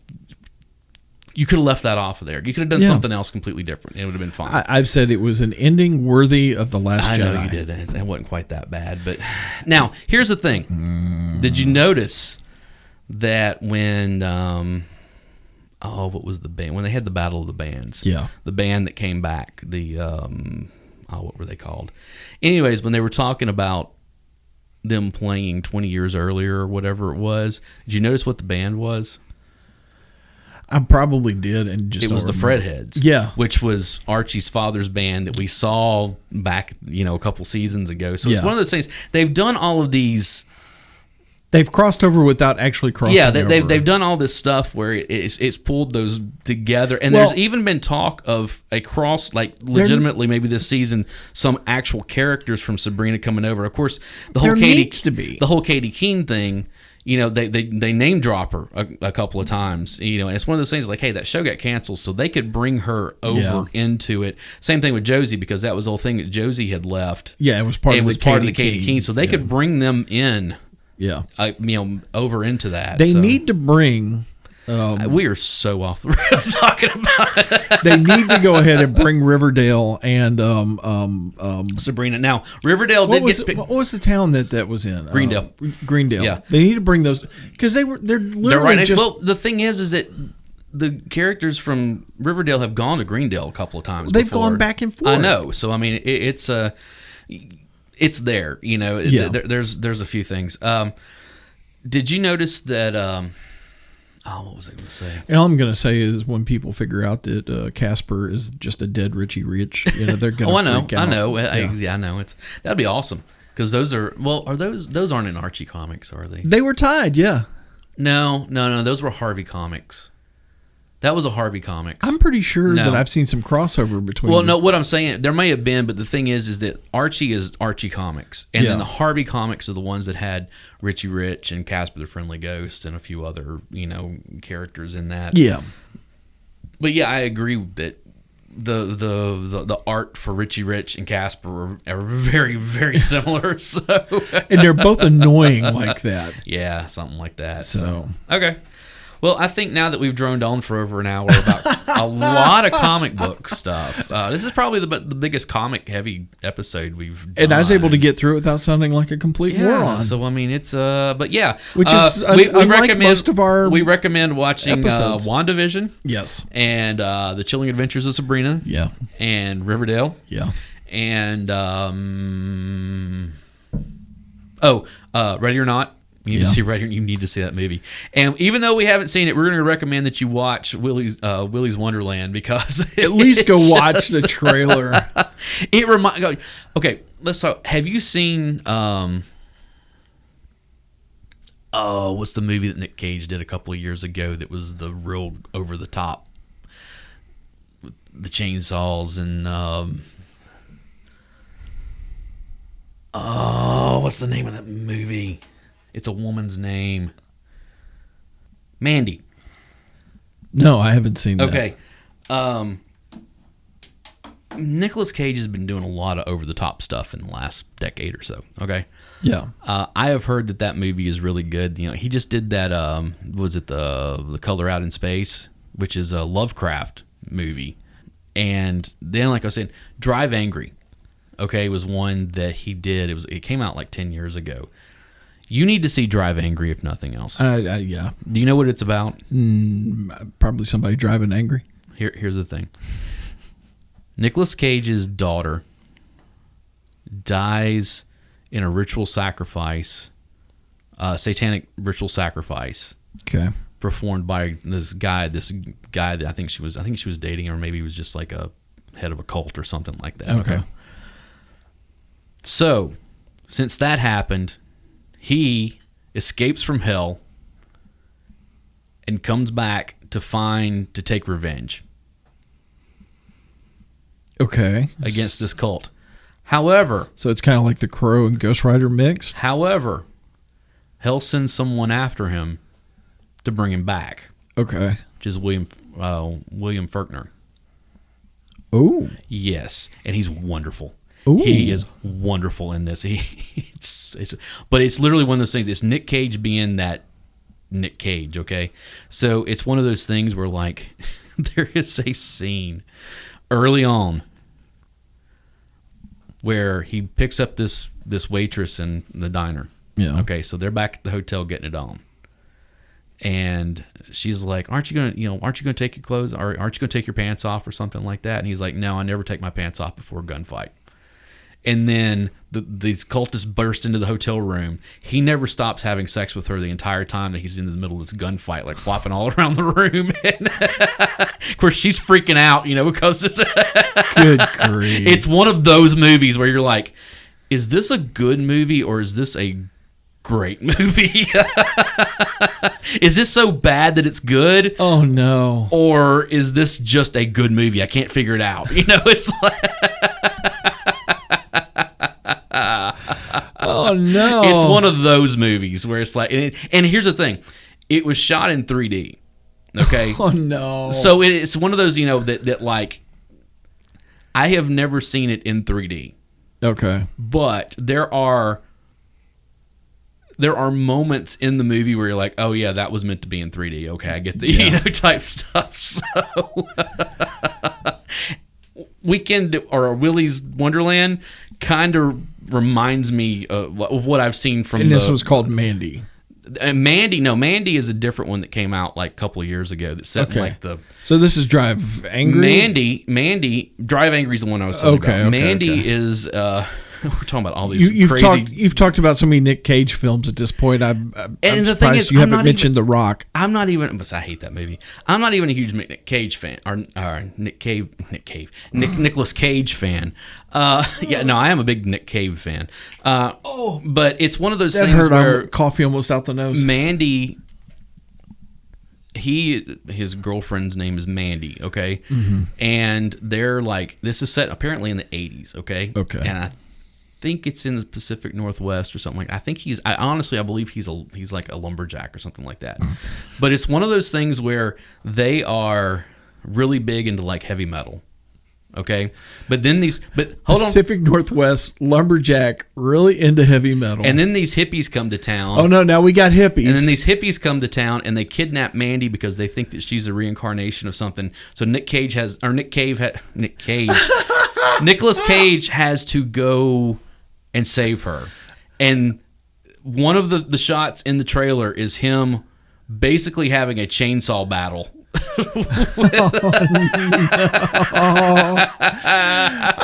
You could have left that off of there. You could have done something else completely different. It would have been fine. I've said it was an ending worthy of The Last Jedi. I know you did. It wasn't quite that bad. But now, here's the thing. Did you notice that when, what was the band? When they had the Battle of the Bands. Yeah. The band that came back. What were they called? Anyways, when they were talking about them playing 20 years earlier or whatever it was, did you notice what the band was? I probably did, and just it was the Fredheads, which was Archie's father's band that we saw back, a couple seasons ago. So it's one of those things. They've done all of these. They've crossed over without actually crossing. Yeah, they've done all this stuff where it's pulled those together, and there's even been talk of a cross, like legitimately maybe this season, some actual characters from Sabrina coming over. Of course, the whole Katie Keene thing. They name drop her a couple of times, and it's one of those things like, hey, that show got canceled, so they could bring her over into it. Same thing with Josie, because that was the whole thing that Josie had left. Yeah, it was part of the Katie Keene, so they could bring them in. Yeah, over into that. They need to bring. We are so off the rails talking about it. They need to go ahead and bring Riverdale and Sabrina. Now, Riverdale what was the town that was in? Greendale. Greendale. Yeah. They need to bring those because they're literally right. just. Well, the thing is that the characters from Riverdale have gone to Greendale a couple of times. They've gone back and forth. I know. So I mean, it's there. There's a few things. Did you notice that? What was I going to say? And all I'm going to say is when people figure out that Casper is just a dead Richie Rich, they're going to freak out. I know. I know. That'd be awesome because those aren't in Archie comics, are they? They were tied, yeah. No. Those were Harvey comics. That was a Harvey Comics. I'm pretty sure that I've seen some crossover between. Well, no, what I'm saying, there may have been, but the thing is that Archie is Archie Comics, and then the Harvey Comics are the ones that had Richie Rich and Casper the Friendly Ghost and a few other characters in that. Yeah. But yeah, I agree that the art for Richie Rich and Casper are very, very similar. So and they're both annoying like that. Yeah, something like that. So okay. Well, I think now that we've droned on for over an hour about a lot of comic book stuff, this is probably the biggest comic-heavy episode we've done. And I was able to get through it without sounding like a complete moron. So, I mean, it's... but yeah. Which is we recommend most of our We recommend watching WandaVision. Yes. And The Chilling Adventures of Sabrina. Yeah. And Riverdale. Yeah. And... Ready or Not. You need to see You need to see that movie. And even though we haven't seen it, we're going to recommend that you watch Willy's Wonderland, because at least go watch the trailer. Okay, let's talk. Have you seen? What's the movie that Nick Cage did a couple of years ago that was the real over the top? The chainsaws and what's the name of that movie? It's a woman's name. Mandy. No, I haven't seen that. Okay. Nicolas Cage has been doing a lot of over-the-top stuff in the last decade or so, okay? Yeah. I have heard that movie is really good. You know, he just did that, was it the Color Out in Space, which is a Lovecraft movie. And then, like I was saying, Drive Angry, okay, was one that he did. It came out like 10 years ago. You need to see Drive Angry, if nothing else. Yeah. Do you know what it's about? Probably somebody driving angry. Here's the thing. Nicolas Cage's daughter dies in a ritual sacrifice, satanic ritual sacrifice. Okay. Performed by this guy that I think she was dating, or maybe he was just like a head of a cult or something like that. Okay. So, since that happened, he escapes from hell and comes back to take revenge. Okay. Against this cult. However, so it's kind of like the Crow and Ghost Rider mixed. However, hell sends someone after him to bring him back. Okay. Which is William Faulkner. Oh. Yes, and he's wonderful. Ooh. He is wonderful in this. But it's literally one of those things. It's Nick Cage being that Nick Cage, okay? So it's one of those things where, like, there is a scene early on where he picks up this waitress in the diner. Yeah. Okay, so they're back at the hotel getting it on. And she's like, aren't you gonna take your clothes, or aren't you gonna take your pants off or something like that? And he's like, no, I never take my pants off before a gunfight. And then these cultists burst into the hotel room. He never stops having sex with her the entire time that he's in the middle of this gunfight, like flopping all around the room. And of course, she's freaking out, because it's good grief. It's one of those movies where you're like, is this a good movie or is this a great movie? Is this so bad that it's good? Oh no. Or is this just a good movie? I can't figure it out. It's like oh no. It's one of those movies where it's like, and here's the thing, it was shot in 3D. Okay. Oh no. So it's one of those, that like, I have never seen it in 3D. Okay. But there are moments in the movie where you're like, oh yeah, that was meant to be in 3D. Okay, I get the type stuff. So Willy's Wonderland kind of reminds me of what I've seen from. And this was called Mandy. Mandy is a different one that came out like a couple of years ago. That's set in like the. So this is Drive Angry. Mandy, Drive Angry is the one I was talking about. Mandy is. We're talking about all these You've talked about so many Nick Cage films at this point. I'm the surprised thing is, you haven't mentioned The Rock. I'm not even. But I hate that movie. I'm not even a huge Nick Cage fan, or Nicolas Cage fan. I am a big Nick Cave fan. But it's one of those things where coffee almost out the nose. Mandy. His girlfriend's name is Mandy, okay? Mm-hmm. And they're like, this is set apparently in the 80s, okay? Okay. And I think it's in the Pacific Northwest or something like that. I think I believe he's like a lumberjack or something like that. But it's one of those things where they are really big into like heavy metal. Okay, hold on. Pacific Northwest lumberjack, really into heavy metal. And then these hippies come to town. Oh no, now we got hippies. And then these hippies come to town and they kidnap Mandy because they think that she's a reincarnation of something. So Nicolas Cage has to go and save her. And one of the shots in the trailer is him basically having a chainsaw battle.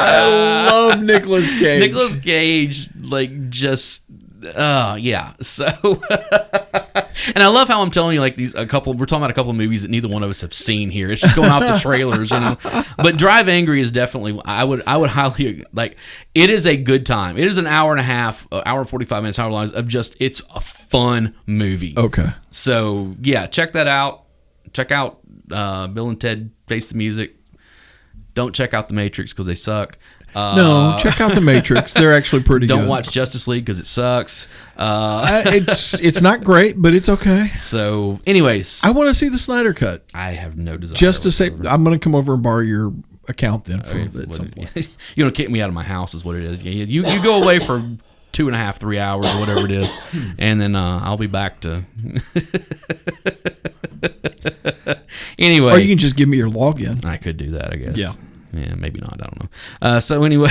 I love Nicolas Cage. Nicolas Cage, like, just Yeah. So, and I love how I'm telling you like we're talking about a couple of movies that neither one of us have seen here. It's just going off the trailers, you know. But Drive Angry is definitely I would highly like. It is a good time. It is an hour and a half, hour and 45 minutes, however long of just. It's a fun movie. Okay. So yeah, check that out. Check out Bill and Ted Face the Music. Don't check out The Matrix because they suck. No, check out The Matrix. They're actually pretty good. Don't watch Justice League because it sucks. It's not great, but it's okay. So, anyways. I want to see the Snyder Cut. I have no desire. Just to say, I'm going to come over and borrow your account then at some point. You're going to kick me out of my house is what it is. You go away for 2.5, 3 hours or whatever it is, and then I'll be back to... Anyway. Or you can just give me your login. I could do that, I guess. Yeah. Yeah, maybe not. I don't know. So anyway,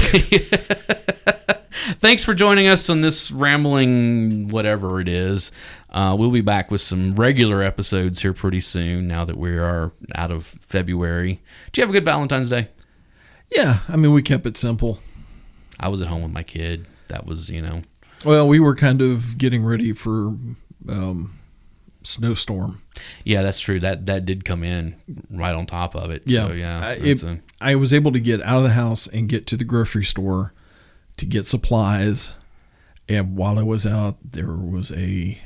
thanks for joining us on this rambling whatever it is. We'll be back with some regular episodes here pretty soon now that we are out of February. Did you have a good Valentine's Day? Yeah. I mean, we kept it simple. I was at home with my kid. That was, Well, we were kind of getting ready for snowstorm. Yeah, that's true. That did come in right on top of it. Yeah. So, yeah. I was able to get out of the house and get to the grocery store to get supplies. And while I was out, there was a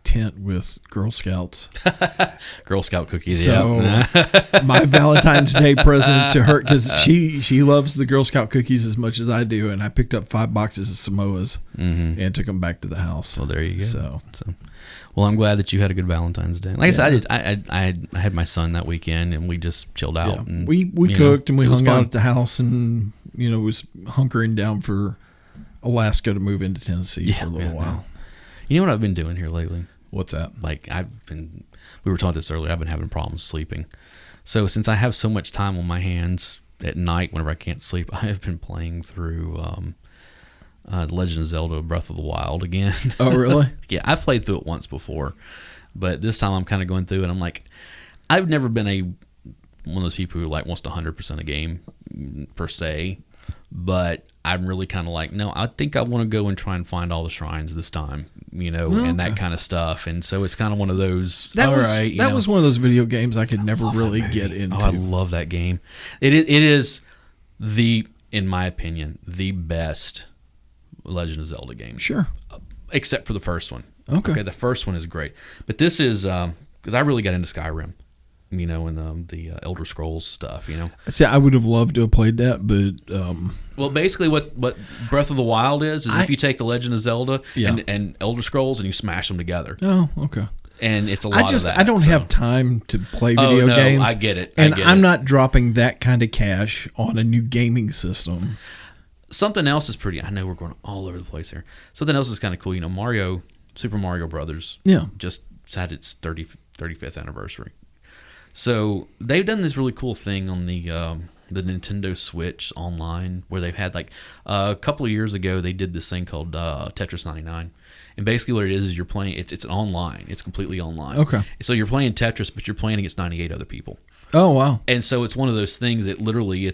tent with Girl Scouts. Girl Scout cookies, so my Valentine's Day present to her, because she loves the Girl Scout cookies as much as I do, and I picked up 5 boxes of Samoas and took them back to the house. Well, there you go. So. Well, I'm glad that you had a good Valentine's Day. Like I said, I had my son that weekend, and we just chilled out. Yeah. And, we cooked and we hung out at the house, and was hunkering down for Alaska to move into Tennessee for a little while. You know what I've been doing here lately? What's that? Like we were talking this earlier. I've been having problems sleeping. So since I have so much time on my hands at night, whenever I can't sleep, I have been playing through The Legend of Zelda: Breath of the Wild again. Oh, really? Yeah, I've played through it once before, but this time I'm kind of going through it. I'm like, I've never been one of those people who like wants to 100% a game per se, but I'm really kind of like, no, I think I want to go and try and find all the shrines this time, and that kind of stuff. And so it's kind of one of those. That was one of those video games I could never really get into. Oh, I love that game. It is in my opinion, the best Legend of Zelda game. Sure. Except for the first one. Okay. The first one is great. But this is, because I really got into Skyrim, and the Elder Scrolls stuff, See, I would have loved to have played that, but... Well, basically what Breath of the Wild is if you take the Legend of Zelda and Elder Scrolls and you smash them together. Oh, okay. And it's a lot of that. I don't have time to play video games. I get it. I'm not dropping that kind of cash on a new gaming system. Something else is pretty... I know we're going all over the place here. Something else is kind of cool. Super Mario Brothers just had its 35th anniversary. So they've done this really cool thing on the Nintendo Switch online where they've had a couple of years ago they did this thing called Tetris 99. And basically what it is you're playing... It's online. It's completely online. Okay. So you're playing Tetris, but you're playing against 98 other people. Oh, wow. And so it's one of those things that literally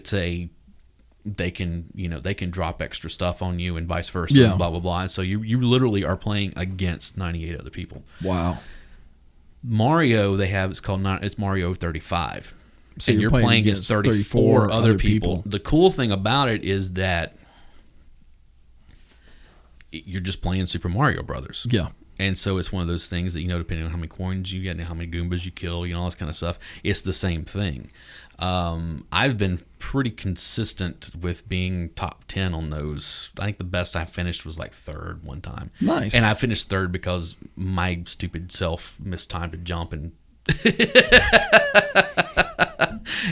they can drop extra stuff on you and vice versa, and blah blah blah. And so you literally are playing against 98 other people. Wow. Mario it's Mario 35, so and you're playing against 34 other people. The cool thing about it is that you're just playing Super Mario Brothers. Yeah. And so it's one of those things that depending on how many coins you get and how many Goombas you kill, all this kind of stuff, it's the same thing. I've been pretty consistent with being top 10 on those. I think the best I finished was third one time. Nice. And I finished third because my stupid self mistimed a jump and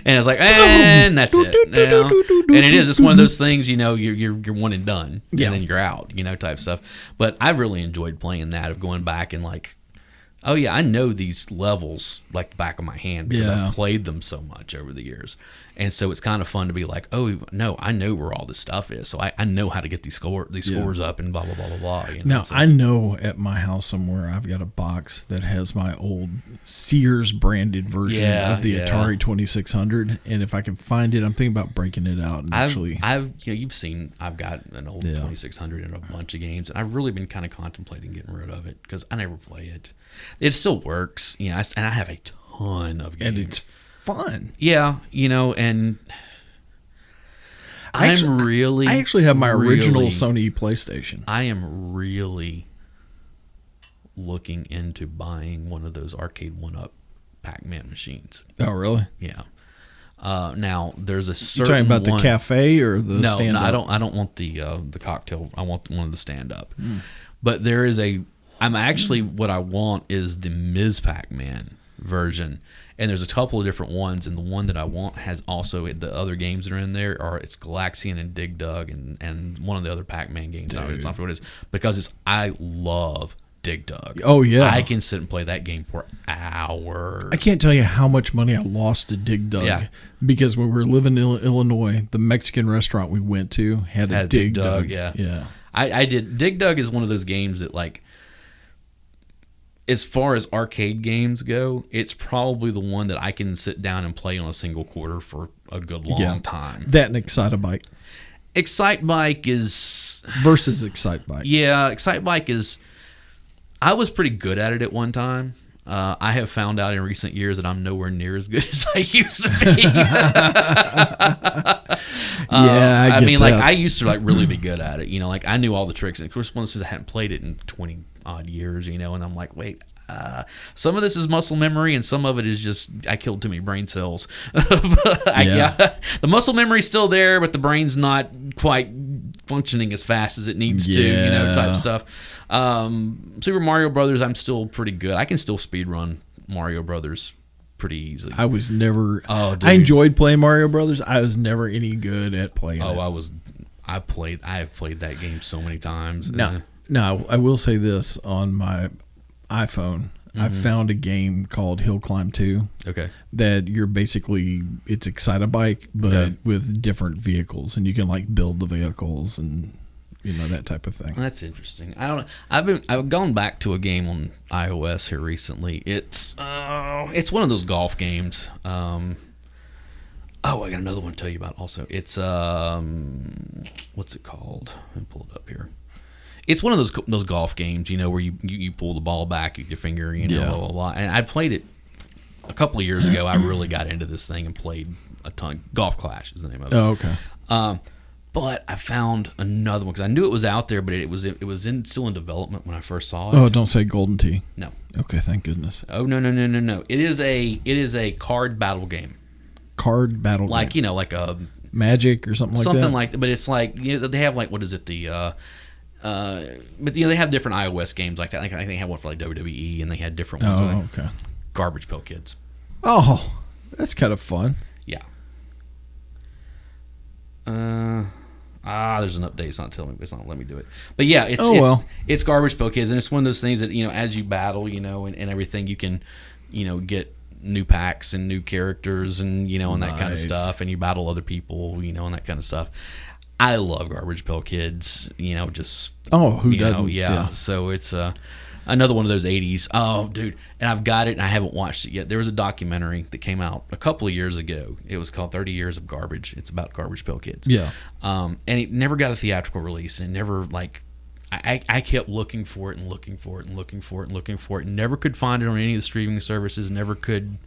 and I was like, and that's it. And it's one of those things, you're one and done, and then you're out, type stuff. But I've really enjoyed playing that, of going back and oh yeah, I know these levels like the back of my hand because I've played them so much over the years. And so it's kind of fun to be like, oh no, I know where all this stuff is, so I know how to get these scores up and blah blah blah blah blah. Now I know at my house somewhere I've got a box that has my old Sears branded version of the Atari 2600, and if I can find it, I'm thinking about breaking it out and you've seen I've got an old 2600 and a bunch of games, and I've really been kind of contemplating getting rid of it because I never play it. It still works, and I have a ton of games, and it's fun. Yeah, and I actually have my original Sony PlayStation. I am really looking into buying one of those arcade 1-up Pac-Man machines. Oh, really? Yeah. Now there's a certain. You're talking about the cafe or the stand up? No, I don't want the cocktail. I want one of the stand up. But there is what I want is the Ms. Pac-Man version. And there's a couple of different ones, and the one that I want has also the other games that are in there it's Galaxian and Dig Dug and one of the other Pac-Man games. It's not what it is because I love Dig Dug. Oh yeah, I can sit and play that game for hours. I can't tell you how much money I lost to Dig Dug because when we were living in Illinois, the Mexican restaurant we went to had a Dig Dug. Yeah. I did. Dig Dug is one of those games that as far as arcade games go, it's probably the one that I can sit down and play on a single quarter for a good long time. That and Excitebike. Excitebike is... Versus Excitebike. Yeah, Excitebike is... I was pretty good at it at one time. I have found out in recent years that I'm nowhere near as good as I used to be. I mean, that. I used to really be good at it. I knew all the tricks. And of course, one says I hadn't played it in 20 odd years, and I'm like, wait, some of this is muscle memory, and some of it is just I killed too many brain cells. The muscle memory's still there, but the brain's not quite functioning as fast as it needs to, type stuff. Super Mario Brothers, I'm still pretty good. I can still speedrun Mario Brothers pretty easily. I was never. I enjoyed playing Mario Brothers. I was never any good at playing. I have played that game so many times. Now I will say this on my iPhone. I found a game called Hill Climb 2. Okay. That you're basically it's Excitebike, but with different vehicles, and you can build the vehicles and. That type of thing. That's interesting. I don't know. I've gone back to a game on iOS here recently. It's one of those golf games. I got another one to tell you about also. It's what's it called? Let me pull it up here. It's one of those golf games, where you pull the ball back with your finger, blah blah blah. And I played it a couple of years ago. I really got into this thing and played a ton. Golf Clash is the name of it. Oh, okay. But I found another one because I knew it was out there, but it was still in development when I first saw it. Oh, don't say Golden Tee. No. Okay, thank goodness. Oh no! It is a card battle game. Card battle game. Like a Magic or something like that. Something like that, but it's they have what is it but they have different iOS games like that. I think they have one for WWE, and they had different ones. Oh, okay. Garbage Pail Kids. Oh, that's kind of fun. Yeah. There's an update. It's not telling me. It's not letting me do it. But yeah, it's Garbage Pail Kids, and it's one of those things that as you battle, and everything, you can, get new packs and new characters and and that kind of stuff, and you battle other people, and that kind of stuff. I love Garbage Pail Kids. Just who doesn't? Yeah. So it's another one of those 80s. Oh, dude. And I've got it, and I haven't watched it yet. There was a documentary that came out a couple of years ago. It was called 30 Years of Garbage. It's about Garbage Pail Kids. Yeah. And it never got a theatrical release, and it never, I kept looking for it and looking for it and looking for it and looking for it, and never could find it on any of the streaming services, never could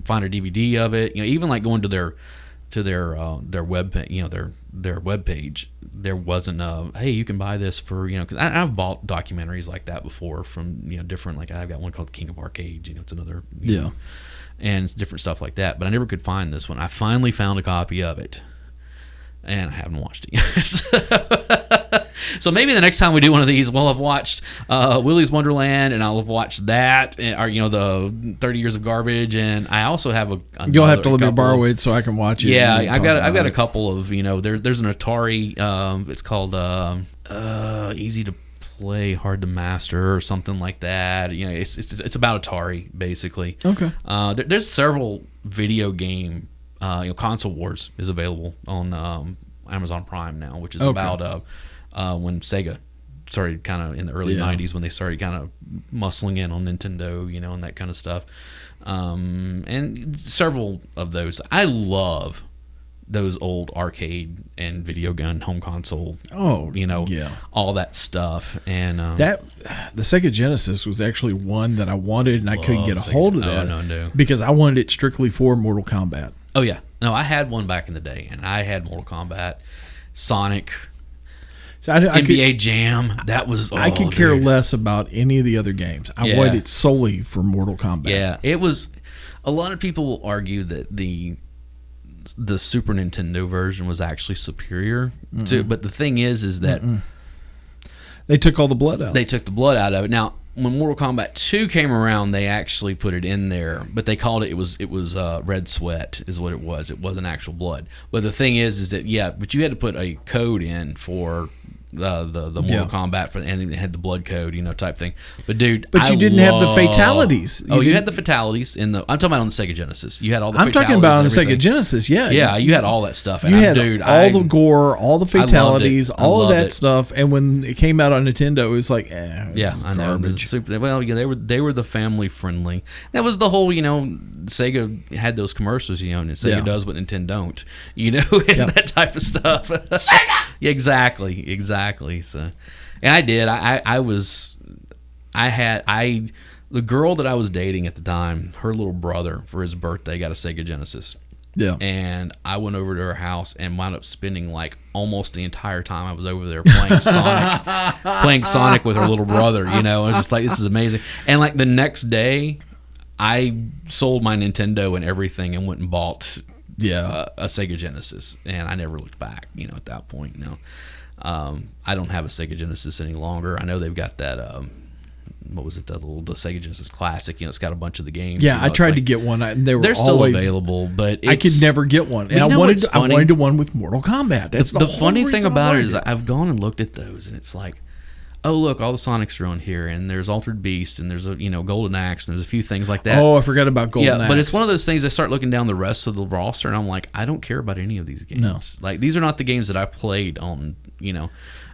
find a DVD of it. Even going to their web page, their web page, there wasn't hey, you can buy this for because I've bought documentaries like that before from different I've got one called King of Arcade, it's another and it's different stuff like that, but I never could find this one. I finally found a copy of it, and I haven't watched it yet. So maybe the next time we do one of these, we'll have watched Willy's Wonderland, and I'll have watched that, or the 30 Years of Garbage, and I also have You'll have to let me borrow it so I can watch it. Yeah, I've got a couple of there's an Atari. It's called Easy to Play, Hard to Master, or something like that. It's about Atari basically. Okay. There's several video game Console Wars is available on Amazon Prime now, which is about when Sega started kind of in the early 90s, when they started kind of muscling in on Nintendo, and that kind of stuff. And several of those. I love those old arcade and video gun home console. All that stuff. And the Sega Genesis was actually one that I wanted, and I couldn't get a hold of that because I wanted it strictly for Mortal Kombat. Oh yeah, no, I had one back in the day, and I had Mortal Kombat, Sonic. So NBA Jam. That was. I could care less about any of the other games. I wanted it solely for Mortal Kombat. Yeah, it was. A lot of people will argue that the Super Nintendo version was actually superior to, but the thing is that they took all the blood out. They took the blood out of it. Now, when Mortal Kombat 2 came around, they actually put it in there, but they called it was red sweat is what it was. It wasn't actual blood. But the thing is that but you had to put a code in for the Mortal Kombat and it had the blood code, type thing. But dude, you didn't have the fatalities. You had the fatalities in the. I'm talking about on the Sega Genesis. You had all the. I'm talking about on the Sega Genesis. Yeah, you had all that stuff. And you had all the gore, all the fatalities, all of that stuff. And when it came out on Nintendo, it was like, I know. They were the family friendly. That was the whole. Sega had those commercials. And Sega does what Nintendo don't. And that type of stuff. Sega. Exactly. So, and I did. The girl that I was dating at the time, her little brother for his birthday got a Sega Genesis. Yeah. And I went over to her house and wound up spending like almost the entire time I was over there playing Sonic with her little brother. I was just like, this is amazing. And like the next day, I sold my Nintendo and everything and went and bought a Sega Genesis, and I never looked back. At that point, I don't have a Sega Genesis any longer. I know they've got that. What was it? The Sega Genesis Classic. It's got a bunch of the games. Yeah, I tried to get one, and they're still available, but I could never get one. And I wanted one with Mortal Kombat. That's the funny thing about it is I've gone and looked at those, and it's like, oh look, all the Sonics are on here, and there's Altered Beast, and there's a Golden Axe, and there's a few things like that. Oh, I forgot about Golden Axe. But it's one of those things. I start looking down the rest of the roster, and I'm like, I don't care about any of these games. No. Like these are not the games that I played on.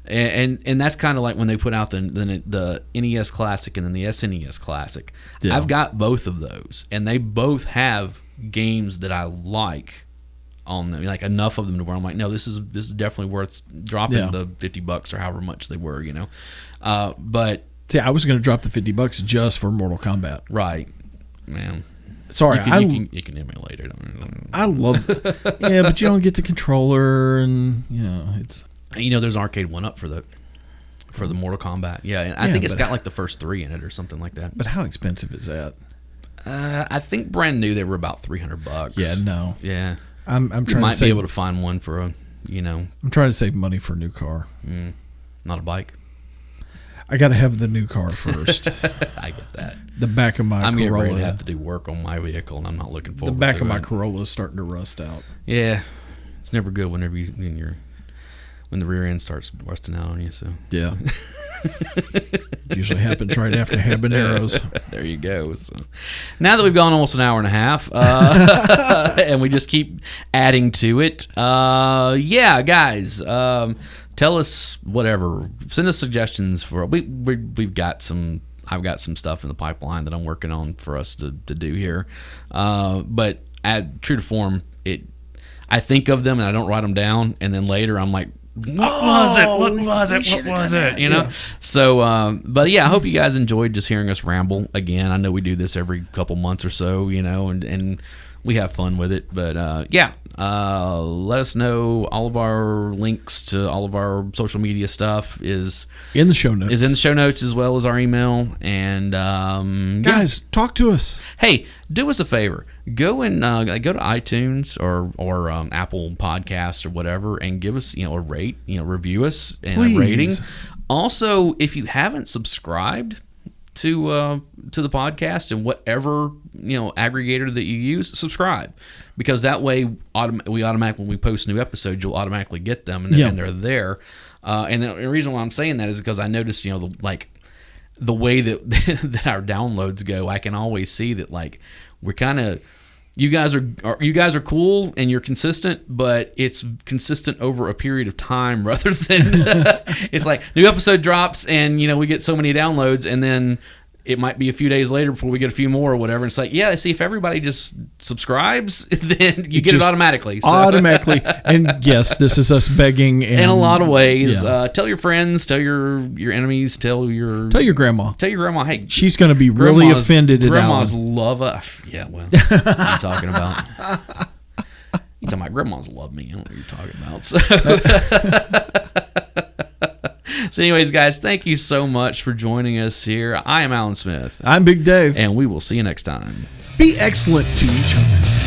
And that's kind of like when they put out the NES Classic and then the SNES Classic. Yeah. I've got both of those, and they both have games that I like on them, like enough of them to where I'm like, no, this is definitely worth dropping the $50 or however much they were, But see, I was going to drop the $50 just for Mortal Kombat. Right, man. Sorry, you can emulate it. I love, but you don't get the controller, and it's. There's an arcade one up for the Mortal Kombat. Yeah, and I think it's got like the first 3 in it or something like that. But how expensive is that? I think brand new they were about $300. Yeah, no. Yeah. I'm trying you might to be able to find one for a. I'm trying to save money for a new car. Not a bike. I got to have the new car first. I get that. The back of my Corolla. I'm getting ready to have to do work on my vehicle, and I'm not looking forward to it. The back of my Corolla is starting to rust out. Yeah, it's never good when the rear end starts rusting out on you. So yeah, usually happens right after habaneros. There you go. So now that we've gone almost an hour and a half, and we just keep adding to it, guys, tell us whatever. Send us suggestions for we've got some. I've got some stuff in the pipeline that I'm working on for us to do here, but true to form, I think of them and I don't write them down, and then later I'm like, What was it? Yeah. So, but yeah, I hope you guys enjoyed just hearing us ramble again. I know we do this every couple months or so, and we have fun with it. But let us know. All of our links to all of our social media stuff is in the show notes. As well as our email. And guys, talk to us. Hey, do us a favor. Go and go to iTunes or Apple Podcasts or whatever, and give us a rate, review us and Please. A rating. Also, if you haven't subscribed to the podcast and whatever aggregator that you use, subscribe, because that way we automatically, when we post new episodes, you'll automatically get them, and they're there. And the reason why I'm saying that is because I noticed the way that that our downloads go, I can always see that we're kind of You guys are cool and you're consistent, but it's consistent over a period of time rather than it's like new episode drops and we get so many downloads and then it might be a few days later before we get a few more or whatever. It's like, yeah, see, if everybody just subscribes, then you get it automatically. So. Automatically. And yes, this is us begging. In a lot of ways. Yeah. Tell your friends, tell your enemies, tell your grandma. Tell your grandma, hey. She's going to be really offended at Grandmas love us. Yeah, well, what are you talking about? You talking about grandmas love me. I don't know what you're talking about. So anyways, guys, thank you so much for joining us here. I am Alan Smith. I'm Big Dave. And we will see you next time. Be excellent to each other.